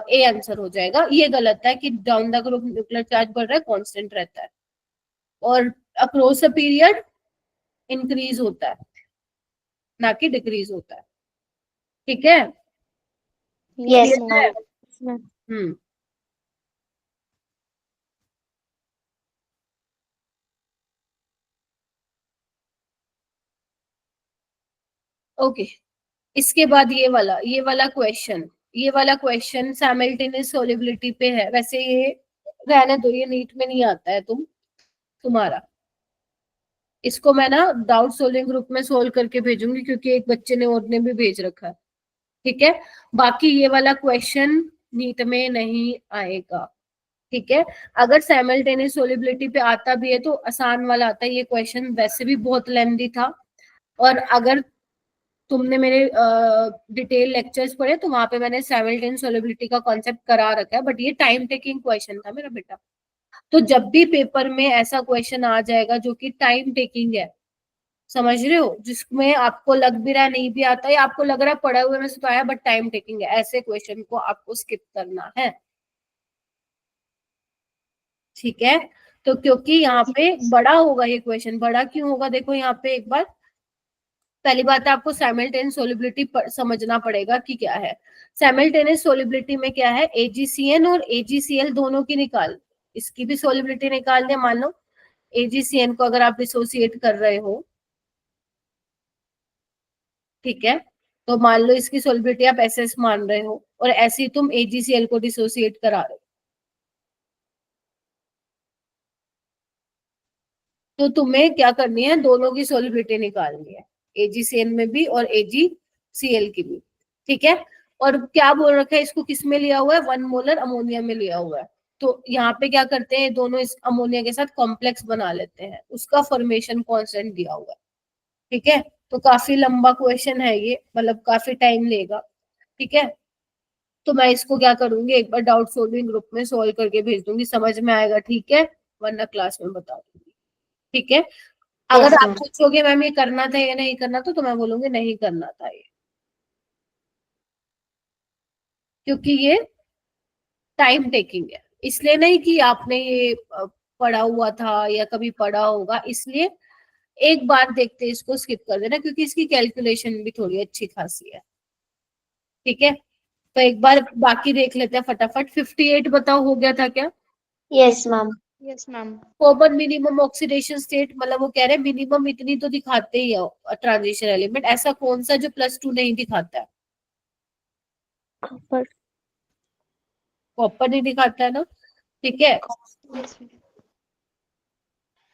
ए आंसर हो जाएगा। ये गलत है कि down the group nuclear charge बढ़ रहा है कांस्टेंट रहता है, और अक्रॉस अ पीरियड इंक्रीज होता है ना कि डिक्रीज होता है। ठीक है, Yes, Clear है? ma'am. हम्म, ओके इसके बाद ये वाला क्वेश्चन साइमल्टेनियस सॉल्युबिलिटी पे है, वैसे ये रहने दो, ये नीट में नहीं आता है तुम्हारा। इसको मैं ना डाउट सोल्विंग ग्रुप में सोल्व करके भेजूंगी क्योंकि एक बच्चे ने और ने भी भेज रखा है। ठीक है, बाकी ये वाला क्वेश्चन नीट में नहीं आएगा। ठीक है, अगर साइमल्टेनियस सोल्युबिलिटी पे आता भी है तो आसान वाला आता है, ये क्वेश्चन वैसे भी बहुत लेंथी था, और अगर तुमने मेरे डिटेल लेक्चर्स पढ़े तो वहां पे मैंने साइमल्टेनियस सोल्युबिलिटी का कॉन्सेप्ट करा रखा है, बट ये टाइम टेकिंग क्वेश्चन था मेरा बेटा। तो जब भी पेपर में ऐसा क्वेश्चन आ जाएगा जो कि टाइम टेकिंग है, समझ रहे हो, जिसमें आपको लग भी रहा है नहीं भी आता है, आपको लग रहा है पढ़े हुए में से तो आया बट टाइम टेकिंग है, ऐसे क्वेश्चन को आपको स्किप करना है। ठीक है, तो क्योंकि यहाँ पे बड़ा होगा ये क्वेश्चन, बड़ा क्यों होगा, देखो यहाँ पे एक बार पहली बात है आपको साइमल्टेनियस सोल्युबिलिटी समझना पड़ेगा कि क्या है। साइमल्टेनियस सोल्युबिलिटी में क्या है, AgCN और AgCl दोनों की निकाल, इसकी भी सोल्युबिलिटी निकाल दे। मान लो AgCN को अगर आप डिसोसिएट कर रहे हो, ठीक है, तो मान लो इसकी सोल्युबिलिटी आप SS मान रहे हो और ऐसे ही तुम AgCl को डिसोसिएट करा रहे हो, तो तुम्हें क्या करनी है, दोनों की सोल्युबिलिटी निकालनी है, AgCN में भी और AgCl की भी। ठीक है, और क्या बोल रखा है, इसको किस में लिया हुआ है, 1 मोलर अमोनिया में लिया हुआ है। तो यहाँ पे क्या करते हैं, दोनों इस अमोनिया के साथ कॉम्प्लेक्स बना लेते हैं, उसका फॉर्मेशन कांस्टेंट दिया हुआ है। ठीक है, तो काफी लंबा क्वेश्चन है ये, मतलब काफी टाइम लेगा। ठीक है, तो मैं इसको क्या करूंगी, एक बार डाउट सोल्विंग ग्रुप में सोल्व करके भेज दूंगी, समझ में आएगा। ठीक है, वरना क्लास में बता दूंगी। ठीक है, अगर आप पूछोगे मैम ये करना था या नहीं करना था, तो मैं बोलूंगी नहीं करना था ये, क्योंकि ये टाइम टेकिंग है, इसलिए नहीं कि आपने ये पढ़ा हुआ था या कभी पढ़ा होगा, इसलिए एक बार देखते इसको स्किप कर देना, क्योंकि इसकी कैलकुलेशन भी थोड़ी अच्छी खासी है। ठीक है, तो एक बार बाकी देख लेते हैं फटाफट। 58 बताओ हो गया था क्या? Yes ma'am. Yes ma'am. Common minimum oxidation state, मतलब वो कह रहे हैं मिनिमम इतनी तो दिखाते ही है ट्रांजिशन एलिमेंट, ऐसा कौन सा जो +2 नहीं दिखाता है? कॉपर। कॉपर नहीं दिखाता है ना, ठीक है।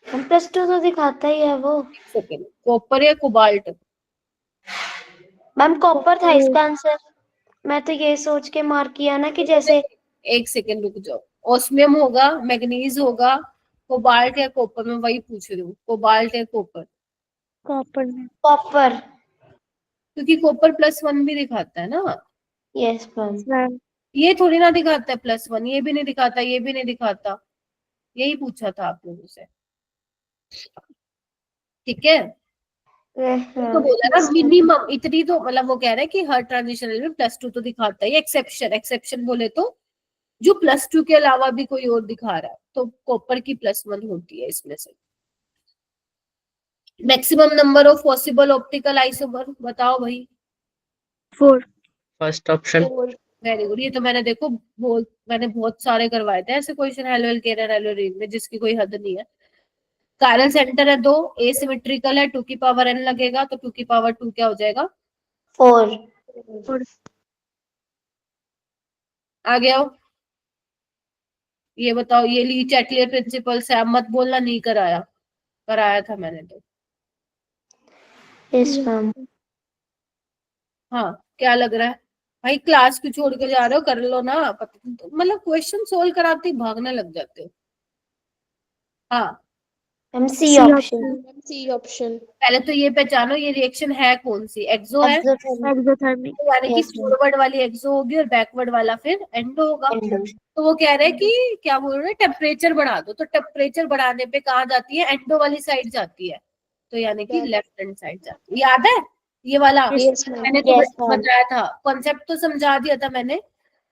+2 तो दिखाता ही है वो। सेकेंड, कॉपर या कोबाल्ट? मैम कॉपर था इसका आंसर। मैं तो ये सोच के मार्क किया ना कि जैसे एक सेकेंड रुक जाओ, ऑस्मियम होगा, मैग्नीज होगा, कोबाल्ट या कॉपर, मैं वही पूछ रही हूँ, कोबाल्ट या कॉपर? कॉपर में। कॉपर। क्योंकि कॉपर +1 भी दिखाता है ना, यस मैम। मैम ये थोड़ी ना दिखाता है +1, ये भी नहीं दिखाता, ये भी नहीं दिखाता, यही पूछा था आप लोगों से, ठीक है। तो बोला ना मिनिमम इतनी तो, मतलब वो कह रहे हैं कि हर ट्रांजिशन में +2 तो दिखाता है, एक्सेप्शन, एक्सेप्शन बोले तो जो +2 के अलावा भी कोई और दिखा रहा है, तो कॉपर की +1 होती है इसमें से। Maximum number of possible optical isomer बताओ भाई। 4। First option. वेरी गुड, ये तो मैंने देखो मैंने बहुत सारे करवाए थे ऐसे क्वेश्चन, हेलोवेल केरन हेलोरीन में, जिसकी कोई हद नहीं है। कायरल सेंटर है 2, एसिमेट्रिकल है, 2 की पावर n लगेगा, तो 2 की पावर 2 क्या हो जाएगा? 4। आ गया हो? ये बताओ, ये ली चैटलियर प्रिंसिपल से आप मत बोलना नहीं कराया, कराया था मैंने तो। Yes ma'am. हाँ, क्या लग रहा है भाई? क्लास क्यों छोड़ के जा रहे हो? कर लो ना, मतलब क्वेश्चन सोल्व कराते ही भागने लग जाते हो। हाँ, ma'am C C option. C option. पहले तो ये पहचानो ये रिएक्शन है कौन सी, एक्सो है, एक्सोथर्मिक। यानी कि यस मैम। फॉरवर्ड वाली एक्सो होगी और बैकवर्ड वाला फिर एंडो होगा। एंडो। तो वो कह रहे हैं कि क्या बोल रहे हैं, टेम्परेचर बढ़ा दो, तो टेम्परेचर बढ़ाने पे कहाँ जाती है? एंडो वाली साइड जाती है, तो यानी कि लेफ्ट हैंड साइड जाती है। याद है ये वाला? Yes ma'am. मैंने तो यस मैम। बताया था, कॉन्सेप्ट तो समझा दिया था मैंने,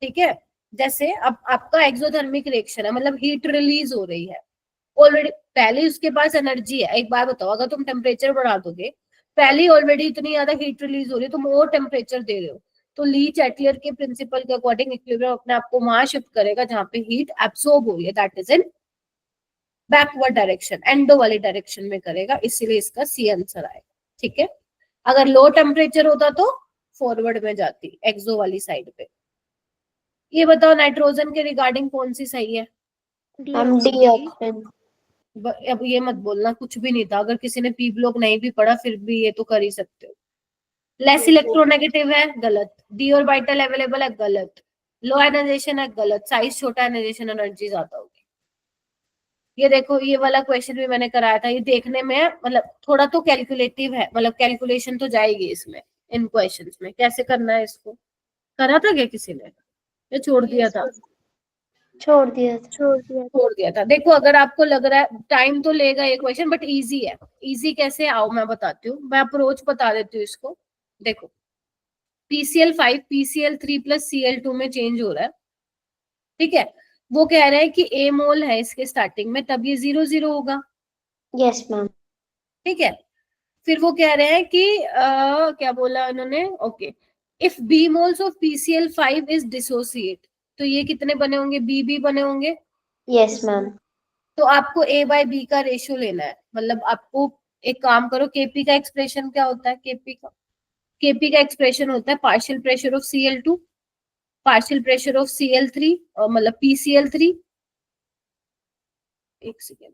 ठीक है। जैसे अब आपका एक्सोथर्मिक रिएक्शन है, मतलब हीट रिलीज हो रही है ऑलरेडी, पहले उसके पास एनर्जी है। एक बार बताओ, अगर तुम टेम्परेचर बढ़ा दोगे, पहले ऑलरेडी इतनी ज्यादा हीट रिलीज हो रही है, तुम और टेम्परेचर दे रहे हो, तो ली चैटलियर के प्रिंसिपल के अकॉर्डिंग इक्विलिब्रियम अपने आप को वहां शिफ्ट करेगा जहां पे हीट एब्सॉर्ब हो रही है, that is in backward direction, endo वाली डायरेक्शन में करेगा, इसीलिए इसका सी आंसर आएगा, ठीक है। अगर लो टेम्परेचर होता तो फॉरवर्ड में जाती, एक्सो वाली साइड पे। ये बताओ नाइट्रोजन के रिगार्डिंग कौन सी सही है? Ma'am D option. अब ये मत बोलना कुछ भी नहीं था, अगर किसी ने पी ब्लॉक नहीं भी पढ़ा फिर भी ये तो कर ही सकते हो। लेस इलेक्ट्रोनेगेटिव है, गलत। डी ऑर्बिटल अवेलेबल है, गलत। लो आयनाइजेशन है, गलत। साइज छोटा, आयनाइजेशन एनर्जी ज्यादा होगी। ये देखो, ये वाला क्वेश्चन भी मैंने कराया था, ये देखने में मतलब थोड़ा तो कैलकुलेटिव है, मतलब कैलकुलेशन तो जाएगी इसमें, इन क्वेश्चंस में कैसे करना है इसको। करा था क्या किसी ने, या छोड़ दिया था? छोड़ दिया था। छोड़ दिया था। देखो, अगर आपको लग रहा है टाइम तो लेगा ये क्वेश्चन, बट इजी है। इजी कैसे, आओ मैं बताती हूँ, मैं अप्रोच बता देती हूँ इसको। देखो, PCl5 PCl3 प्लस Cl2 में चेंज हो रहा है, ठीक है। वो कह रहे हैं कि A मोल है इसके स्टार्टिंग में, तब ये 0 0 होगा, यस मैम। ठीक है। फिर वो कह रहे हैं कि क्या बोला उन्होंने, okay, if B moles of PCl5 is dissociate, तो ये कितने बने होंगे? B बने होंगे। Yes ma'am. तो आपको A/B का रेशियो लेना है, मतलब आपको एक काम करो, केपी का एक्सप्रेशन क्या होता है? केपी का एक्सप्रेशन होता है partial pressure of Cl2 partial pressure of Cl3, मतलब PCl3। एक second,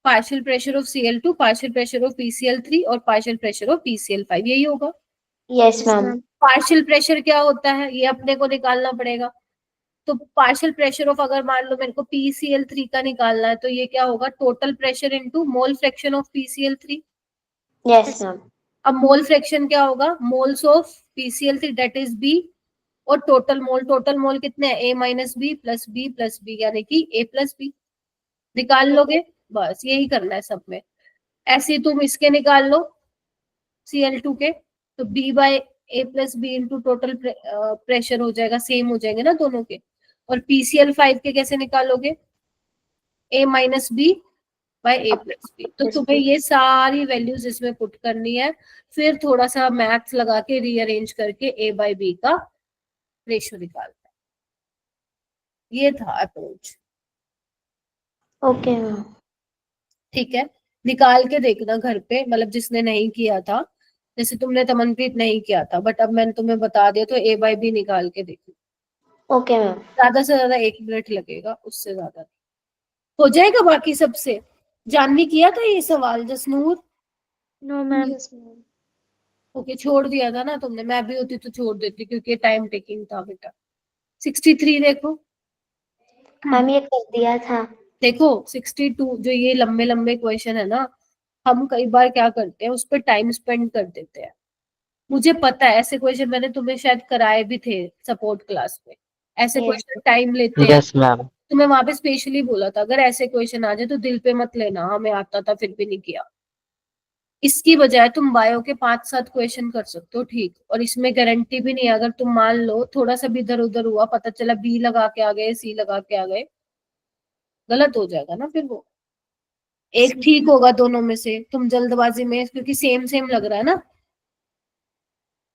partial pressure of Cl2 partial pressure of PCl3 और पार्शियल प्रेशर ऑफ PCl5, यही होगा। Yes ma'am. पार्शियल प्रेशर क्या होता है ये अपने को निकालना पड़ेगा। तो पार्शियल प्रेशर ऑफ, अगर मान लो मेरे को PCl3 का निकालना है, तो ये क्या होगा? Total pressure into mole fraction of PCl3। Yes ma'am. अब मोल फ्रैक्शन क्या होगा? Moles of PCl3 that is B, और टोटल मोल कितने हैं? A-B प्लस B यानी कि A प्लस B। निकाल लोगे, बस यही करना है सब में। ऐसे तुम इसके निकाल लो Cl2 के, तो B/A plus B into total pressure हो जाएगा, सेम हो जाएंगे ना दोनों के। और PCl5 के कैसे निकालोगे? A-B बाय ए प्लस बी। तो तुम्हें ये सारी वैल्यूज इसमें पुट करनी है, फिर थोड़ा सा मैथ्स लगा के रीअरेंज करके ए बाय बी का रेशियो निकालना है। ये था अप्रोच। Okay ma'am. ठीक है, निकाल के देखना घर पे, मतलब जिसने नहीं किया था, जैसे तुमने तमनप्रीत नहीं किया था, बट अब मैंने तुम्हें बता दिया तो ए बाय बी निकाल के देखो। Okay ma'am. ज्यादा से ज्यादा 1 मिनट लगेगा, उससे ज्यादा नहीं। हो जाएगा बाकी सबसे। जानवी किया था ये सवाल Jasnoor? No ma'am. Yes ma'am. Okay, छोड़ दिया था ना तुमने, मैं भी होती तो छोड़ देती क्योंकि टाइम टेकिंग था बेटा। 63 देखो। मैम ये कर दिया था। देखो 62 जो ये लंबे लंबे क्वेश्चन है ना, हम कई बार क्या करते हैं उस पर टाइम स्पेंड कर देते हैं। मुझे पता है ऐसे क्वेश्चन मैंने तुम्हें शायद कराए भी थे सपोर्ट क्लास में। ऐसे Yes. क्वेश्चन टाइम लेते हैं। Yes ma'am. तो मैं वहां पे स्पेशली बोला था अगर ऐसे क्वेश्चन आ जाए तो दिल पे मत लेना, हमें आता था फिर भी नहीं किया। इसकी बजाय तुम बायो के 5-7 क्वेश्चन कर सकते हो, ठीक। और इसमें गारंटी भी नहीं है, अगर तुम मान लो थोड़ा सा भी इधर उधर हुआ, पता चला बी लगा के आ गए, सी लगा के आ गए, गलत हो जाएगा ना फिर वो। एक ठीक होगा दोनों में से, तुम जल्दबाजी में, क्योंकि सेम सेम लग रहा है ना,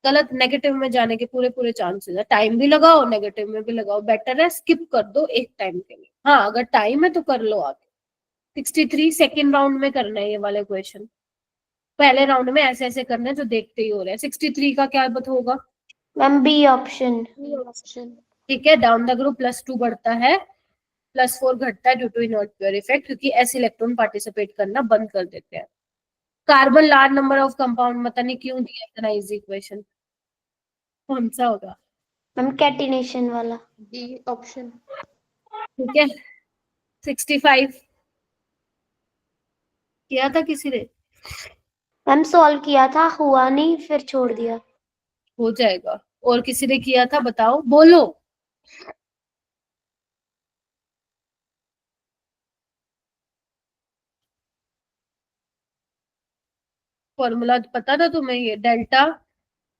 गलत नेगेटिव में जाने के पूरे पूरे चांसेस है। टाइम भी लगाओ, नेगेटिव में भी लगाओ, बेटर है स्किप कर दो एक टाइम के लिए। हाँ अगर टाइम है तो कर लो आगे। 63 सेकेंड राउंड में करना है ये वाले क्वेश्चन, पहले राउंड में ऐसे ऐसे करना है जो देखते ही हो रहे हैं। 63 का क्या होगा मैम बी ऑप्शन। ऑप्शन। ठीक है, डाउन द ग्रुप +2 बढ़ता है, +4 घटता है due to inert pair effect, क्योंकि एस इलेक्ट्रॉन पार्टिसिपेट करना बंद कर देते हैं। Carbon large number of compound, पता नहीं क्यों दिया इतना इजी क्वेश्चन, कौन सा होगा? मैम कैटिनेशन वाला। B option. ठीक है, 65 किया था किसी ने? मैम सॉल्व किया था, हुआ नहीं, फिर छोड़ दिया। हो जाएगा। और किसी ने किया था? बताओ, बोलो। फॉर्मूला पता था तुम्हें? ये delta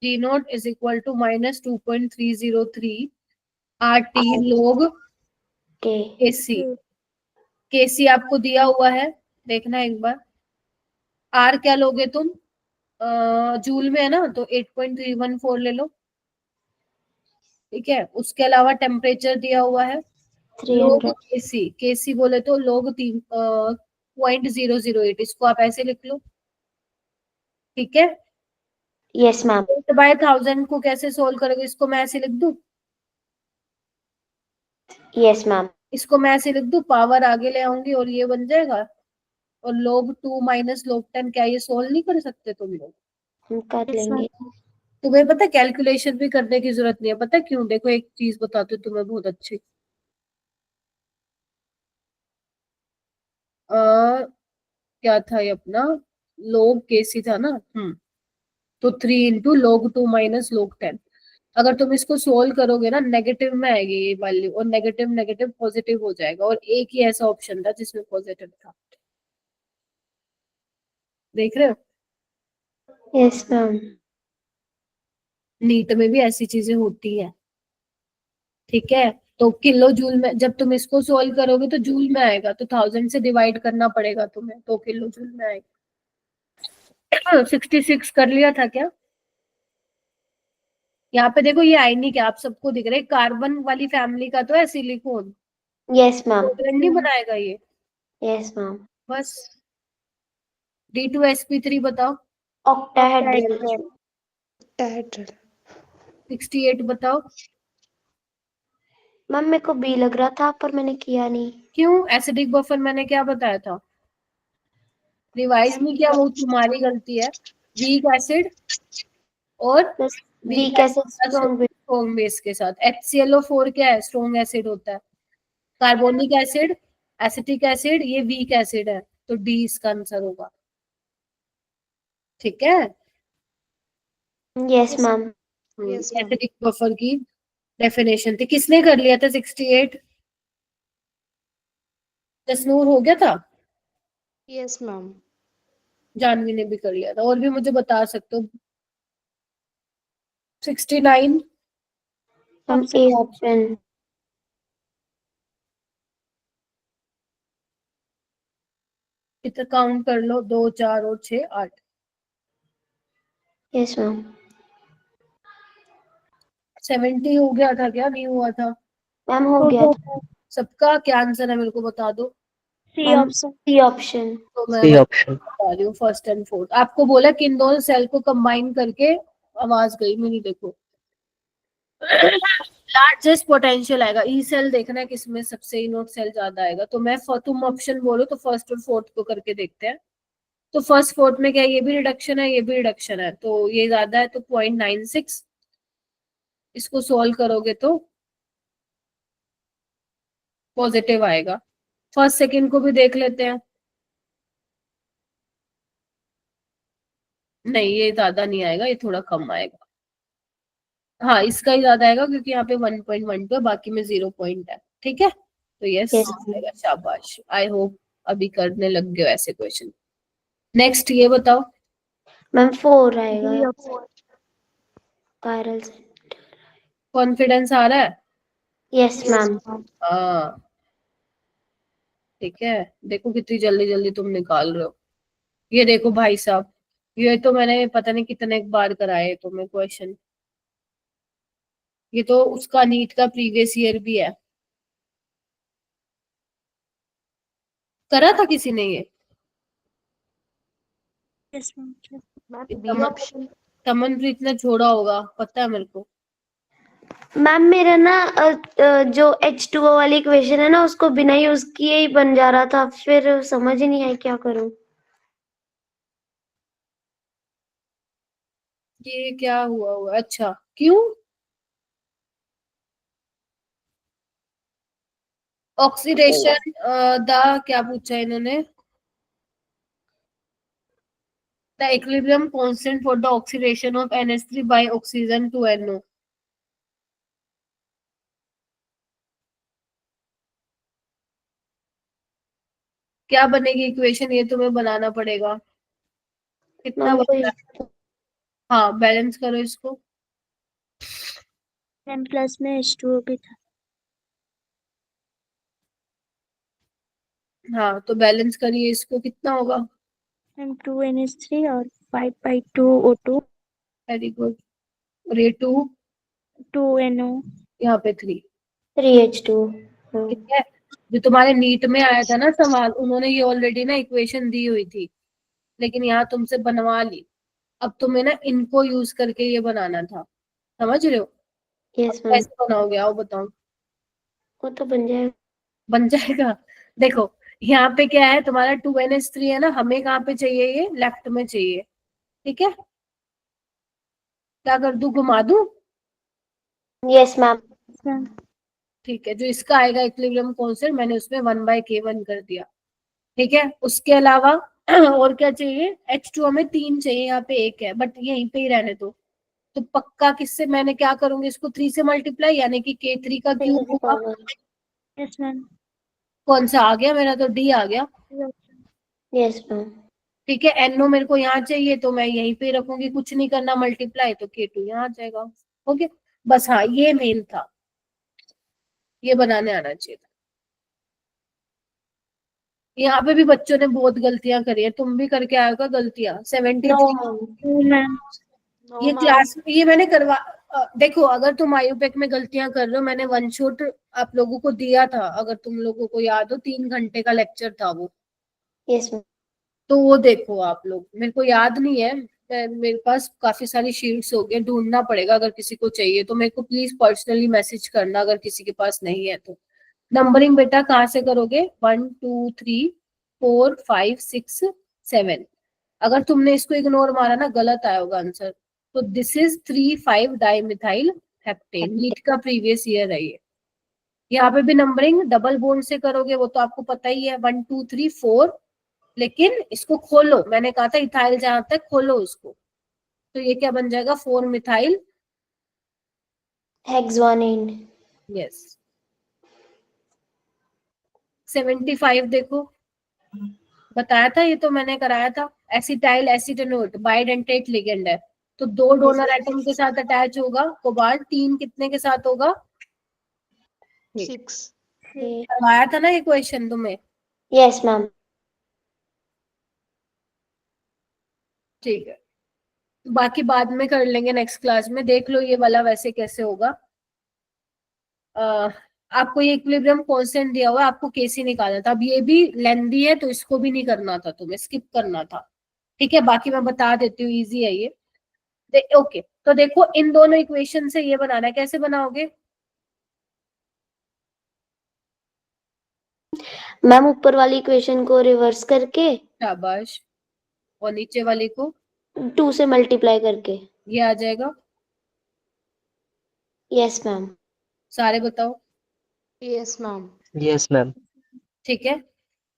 G naught is equal to -2.303 RT log के KC। KC आपको दिया हुआ है, देखना एक बार। R क्या लोगे तुम? जूल में है ना, तो 8.314 ले लो। ठीक है, उसके अलावा टेम्परेचर दिया हुआ है, लोग 300। केसी बोले तो लोग 3.008, इसको आप ऐसे लिख लो। ठीक है, यस मैम। 8/1000 को कैसे सोल्व करोगे? इसको मैं ऐसे लिख दूं, यस मैम। इसको मैं ऐसे लिख दूं, पावर आगे ले आऊंगी और ये बन जाएगा। और log 2 माइनस log 10, क्या ये सोल्व नहीं कर सकते तुम लोग? हम कर लेंगे। तुम्हें पता कैलकुलेशन भी करने की जरूरत नहीं है, पता क्यों? देखो एक चीज बताती हूँ तुम्हें बहुत अच्छी। क्या था ये अपना? log केसी था ना, तो 3 × log 2 माइनस log 10। अगर तुम इसको सोल्व करोगे ना, नेगेटिव में आएगी ये वैल्यू, और नेगेटिव नेगेटिव पॉजिटिव हो जाएगा, और एक ही ऐसा ऑप्शन था जिसमें पॉजिटिव था। देख रहे हो? Yes ma'am. नीट में भी ऐसी चीजें होती है। ठीक है, तो किलो जूल में जब तुम इसको सोल्व करोगे तो जूल में आएगा, तो 1000 से डिवाइड करना पड़ेगा तुम्हें, तो किलो जूल में आएगा। 66 कर लिया था क्या? यहाँ पे देखो ये आयनिक है, आप सबको दिख रहा है, कार्बन वाली फैमिली का तो है सिलिकॉन, यस मैम। नहीं बनाएगा ये। Yes ma'am. बस D2sp3 बताओ। ऑक्टाहेड्रल। टेट्राहेड्रल। 68 बताओ। मैम मेरे को बी लग रहा था पर मैंने किया नहीं। क्यों? एसिडिक बफर मैंने क्या बताया था? रिवाइज नहीं किया, वो तुम्हारी गलती है। वीक एसिड और बस weak weak acid strong. Strong base के साथ। HClO4 क्या है? स्ट्रॉन्ग एसिड होता है। कार्बोनिक एसिड, एसिटिक एसिड, ये वीक एसिड है, तो डी इसका आंसर होगा। ठीक है, yes ma'am. Yes ma'am. Acidic buffer की डेफिनेशन थी। किसने कर लिया था 68? जसनूर हो गया था? Yes ma'am. जानवी ने भी कर लिया था, और भी मुझे बता सकते हो? 69 हम ए ऑप्शन। कितना काउंट कर लो, 2 4 और 6 8। Yes ma'am. 70 हो गया था क्या, नहीं हुआ था? मैम हो गया था। सबका क्या आंसर है मेरे को बता दो। C ma'am option. C option. तो मैं सी ऑप्शन। बता रही हूँ फर्स्ट एंड फोर्थ। आपको बोला कि इन दोनों सेल को कंबाइन करके, आवाज गई मेरी, देखो लार्जेस्ट पोटेंशियल आएगा। ई सेल देखना है किसमें सबसे ई नोट सेल ज्यादा आएगा। तो मैं तुम ऑप्शन बोलो तो फर्स्ट और फोर्थ को करके देखते हैं। तो फर्स्ट फोर्थ में क्या है, ये भी रिडक्शन है, ये भी रिडक्शन है, तो ये ज्यादा है तो 0.96। इसको सोल्व करोगे तो पॉजिटिव आएगा। फर्स्ट सेकंड को भी देख लेते हैं। नहीं, ये ज्यादा नहीं आएगा, ये थोड़ा कम आएगा। हाँ, इसका ही ज्यादा आएगा क्योंकि यहाँ पे 1.12 है, बाकी में 0 पॉइंट है। ठीक है, तो यस Yes. आएगा। शाबाश, आई होप अभी करने लग गए ऐसे क्वेश्चन। नेक्स्ट ये बताओ। मैम 4 आएगा। D option. Chiral centre. Confidence आ रहा है? Yes ma'am. हाँ, ठीक है। देखो कितनी जल्दी जल्दी तुम निकाल रहे हो। ये देखो भाई साहब, ये तो मैंने पता नहीं कितने बार कराए तुम्हें क्वेश्चन। ये तो उसका नीट का प्रीवियस ईयर भी है। करा था किसी ने ये? Yes ma'am. B option. Tamanpreet ने छोड़ा होगा, पता है मेरे को। मैम मेरा ना जो H2O वाली इक्वेशन है ना, उसको बिना यूज किए ही बन जा रहा था, फिर समझ ही नहीं आया क्या करूं। ये क्या हुआ? अच्छा, क्यों? ऑक्सीडेशन द क्या पूछा इन्होंने? The equilibrium constant for the oxidation of NH3 by oxygen to NO। क्या बनेगी इक्वेशन? ये तुम्हें बनाना पड़ेगा। कितना मैम बनता है? हाँ, बैलेंस करो इसको। एम प्लस में H2O भी था। हाँ, तो बैलेंस करिए इसको, कितना होगा? एम 2NH3 और 5/2 O2 वेरी गुड। और ये 2, 2NO। यहाँ पे 3। 3H2। ठीक है, जो तुम्हारे नीट में आया था ना सवाल, उन्होंने ये ऑलरेडी ना इक्वेशन दी हुई थी, लेकिन यहाँ तुमसे बनवा ली। अब तुम्हें ना इनको यूज करके ये बनाना था, समझ रहे हो? अब यस मैम। कैसे बनाओगे, आओ बताओ। वो तो बन जाएगा। बन जाएगा। देखो, यहाँ पे क्या है, तुम्हारा 2NH3 है ना, हमें कहाँ पे चाहिए? ये लेफ्ट में चाहिए। ठीक है, क्या कर दूं, घुमा दूं? Yes ma'am. ठीक है, जो इसका आएगा इक्विलिब्रियम कांस्टेंट, मैंने उसमें 1/K1 कर दिया। ठीक है, उसके अलावा और क्या चाहिए? H2O में 3 चाहिए, यहाँ पे 1 है, बट यहीं पे ही रहने दो। तो पक्का किससे मैंने क्या करूंगी, इसको 3 से मल्टीप्लाई, यानी कि K3 का क्यूब होगा। Yes ma'am. कौन सा आ गया? मेरा तो D आ गया। Yes ma'am. ठीक है, NO मेरे को यहाँ चाहिए, तो मैं यहीं पे रखूंगी, कुछ नहीं करना मल्टीप्लाई, तो K2 यहाँ आ जाएगा। ओके, बस हाँ, ये मेन था, ये बनाने आना चाहिए था। यहाँ पे भी बच्चों ने बहुत गलतियां करी है, तुम भी करके आए हो गलतियां। 73 मैम। ये क्लास, ये मैंने करवा देखो, अगर तुम आयुपेक में गलतियां कर रहे हो, मैंने वन शॉट आप लोगों को दिया था, अगर तुम लोगों को याद हो, 3 घंटे का लेक्चर था वो। Yes ma'am. तो वो देखो आप लोग, मेरे को याद नहीं है, मेरे पास काफी सारी शीट्स हो गए, ढूंढना पड़ेगा। अगर किसी को चाहिए तो मेरे को प्लीज पर्सनली मैसेज करना, अगर किसी के पास नहीं है तो। नंबरिंग बेटा कहाँ से करोगे? 1 2 3 4 5 6 7। अगर तुमने इसको इग्नोर मारा ना, गलत आया होगा आंसर। तो this is 3,5 dimethyl heptane, NEET का प्रीवियस ईयर है ये। यहाँ पे भी नंबरिंग डबल बॉन्ड से करोगे, वो तो आपको पता ही है, 1 2 3 4। लेकिन इसको खोलो, मैंने कहा था इथाइल जहां तक, खोलो उसको। तो ये क्या बन जाएगा? 4 मिथाइल हेक्सावानाइन। यस। 75 देखो, बताया था, ये तो मैंने कराया था। एसिटाइल एसीटेनोट बाइडेंटेट लिगेंड है, तो 2 डोनर एटम के साथ अटैच होगा। कोबाल्ट 3 कितने के साथ होगा? 6। करवाया था ना ये क्वेश्चन तुम्हें। Yes ma'am. ठीक है, बाकी बाद में कर लेंगे नेक्स्ट क्लास में। देख लो ये वाला वैसे कैसे होगा। आपको ये इक्विलिब्रियम कांस्टेंट दिया हुआ है, आपको केसी निकालना था। अब ये भी लेंदी है तो इसको भी नहीं करना था, तुम्हें स्किप करना था। ठीक है, बाकी मैं बता देती हूँ, इजी है ये। ओके, तो देखो इन दोनों इक्वेशन से ये बनाना है, कैसे बनाओगे? मैम ऊपर वाली इक्वेशन को रिवर्स करके शाबाश, और नीचे वाले को 2 से मल्टीप्लाई करके। ये आ जाएगा। Yes ma'am. सारे बताओ। Yes ma'am. Yes ma'am. ठीक है,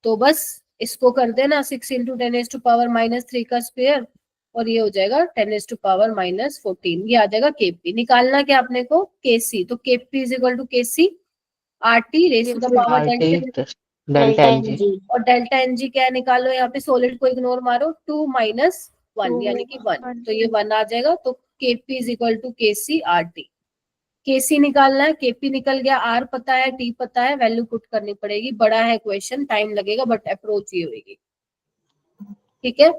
तो बस इसको कर देना 6 × 10⁻³ का स्क्वायर, और ये हो जाएगा 10⁻⁻14। ये आ जाएगा केपी। निकालना क्या आपने को? केसी। तो KP is equal to KC RT raise to the power delta, delta N G. और डेल्टा एन जी क्या है निकालो, यहाँ पे सॉलिड को इग्नोर मारो, 2 - 1 यानी कि 1, तो ये 1 आ जाएगा। तो KP is equal to KC RT. KC निकालना है, केपी निकल गया, आर पता है, टी पता है, वैल्यू पुट करनी पड़ेगी। बड़ा है क्वेश्चन, टाइम लगेगा, बट अप्रोच ये होगी। ठीक है,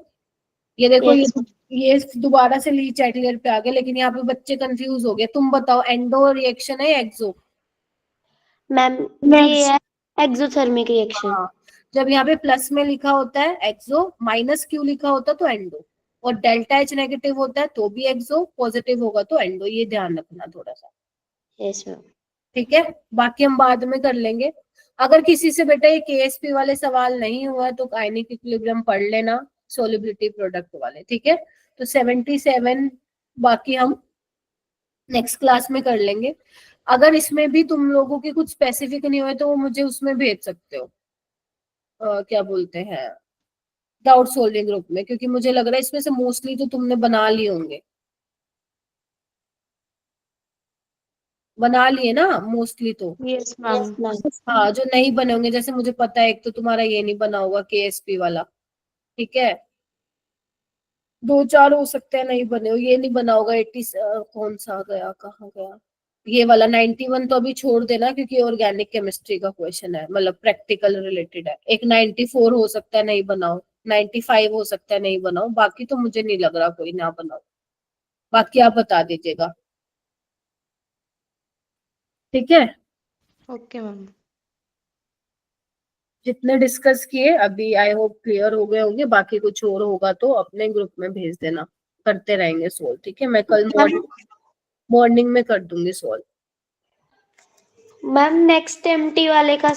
ये देखो Yes. ये दोबारा से ली चैटलियर पे आ गए, लेकिन यहाँ पे बच्चे कंफ्यूज हो गए। तुम बताओ एंडो रिएक्शन है या एक्सो? मैम ये है एक्सोथर्मिक रिएक्शन। हाँ, जब यहाँ पे प्लस में लिखा होता है एक्सो, माइनस क्यू लिखा होता है तो एंडो, और डेल्टा एच नेगेटिव होता है तो भी एक्सो, पॉजिटिव होगा तो एंडो। ये ध्यान रखना थोड़ा सा। Yes ma'am. ठीक है, बाकी हम बाद में कर लेंगे। अगर किसी से बेटा ये केएसपी वाले सवाल नहीं हुआ है तो आयनिक इक्विलिब्रियम पढ़ लेना, सोलिबिलिटी प्रोडक्ट वाले। ठीक है, तो 77 बाकी हम नेक्स्ट क्लास में कर लेंगे। अगर इसमें भी तुम लोगों के कुछ स्पेसिफिक नहीं हुए तो वो मुझे उसमें भेज सकते हो, क्या बोलते हैं, डाउट सोल्विंग ग्रुप में, क्योंकि मुझे लग रहा है इसमें से मोस्टली तो तुमने बना लिए होंगे। बना लिए ना मोस्टली तो? Yes ma'am. हाँ, जो नहीं बने होंगे, जैसे मुझे पता है एक तो तुम्हारा ये नहीं बना होगा केएसपी वाला। ठीक है, 2-4 हो सकते हैं नहीं बने हो, ये नहीं बना होगा 80 कौन सा गया, कहाँ गया ये वाला 91, तो अभी छोड़ देना क्योंकि ऑर्गेनिक केमिस्ट्री का क्वेश्चन है, मतलब प्रैक्टिकल रिलेटेड है। एक 94 हो सकता है नहीं बनाओ, 95 हो सकता है नहीं बनाओ, बाकी तो मुझे नहीं लग रहा कोई ना बनाओ। बाकी आप बता दीजिएगा। ठीक है, ओके मैम। जितने डिस्कस किए अभी आई होप क्लियर हो गए होंगे। बाकी कुछ और होगा तो अपने ग्रुप में भेज देना, करते रहेंगे सोल्व। ठीक है, मैं कल मॉर्निंग में कर दूंगी सोल्व। मैम नेक्स्ट एमटी वाले का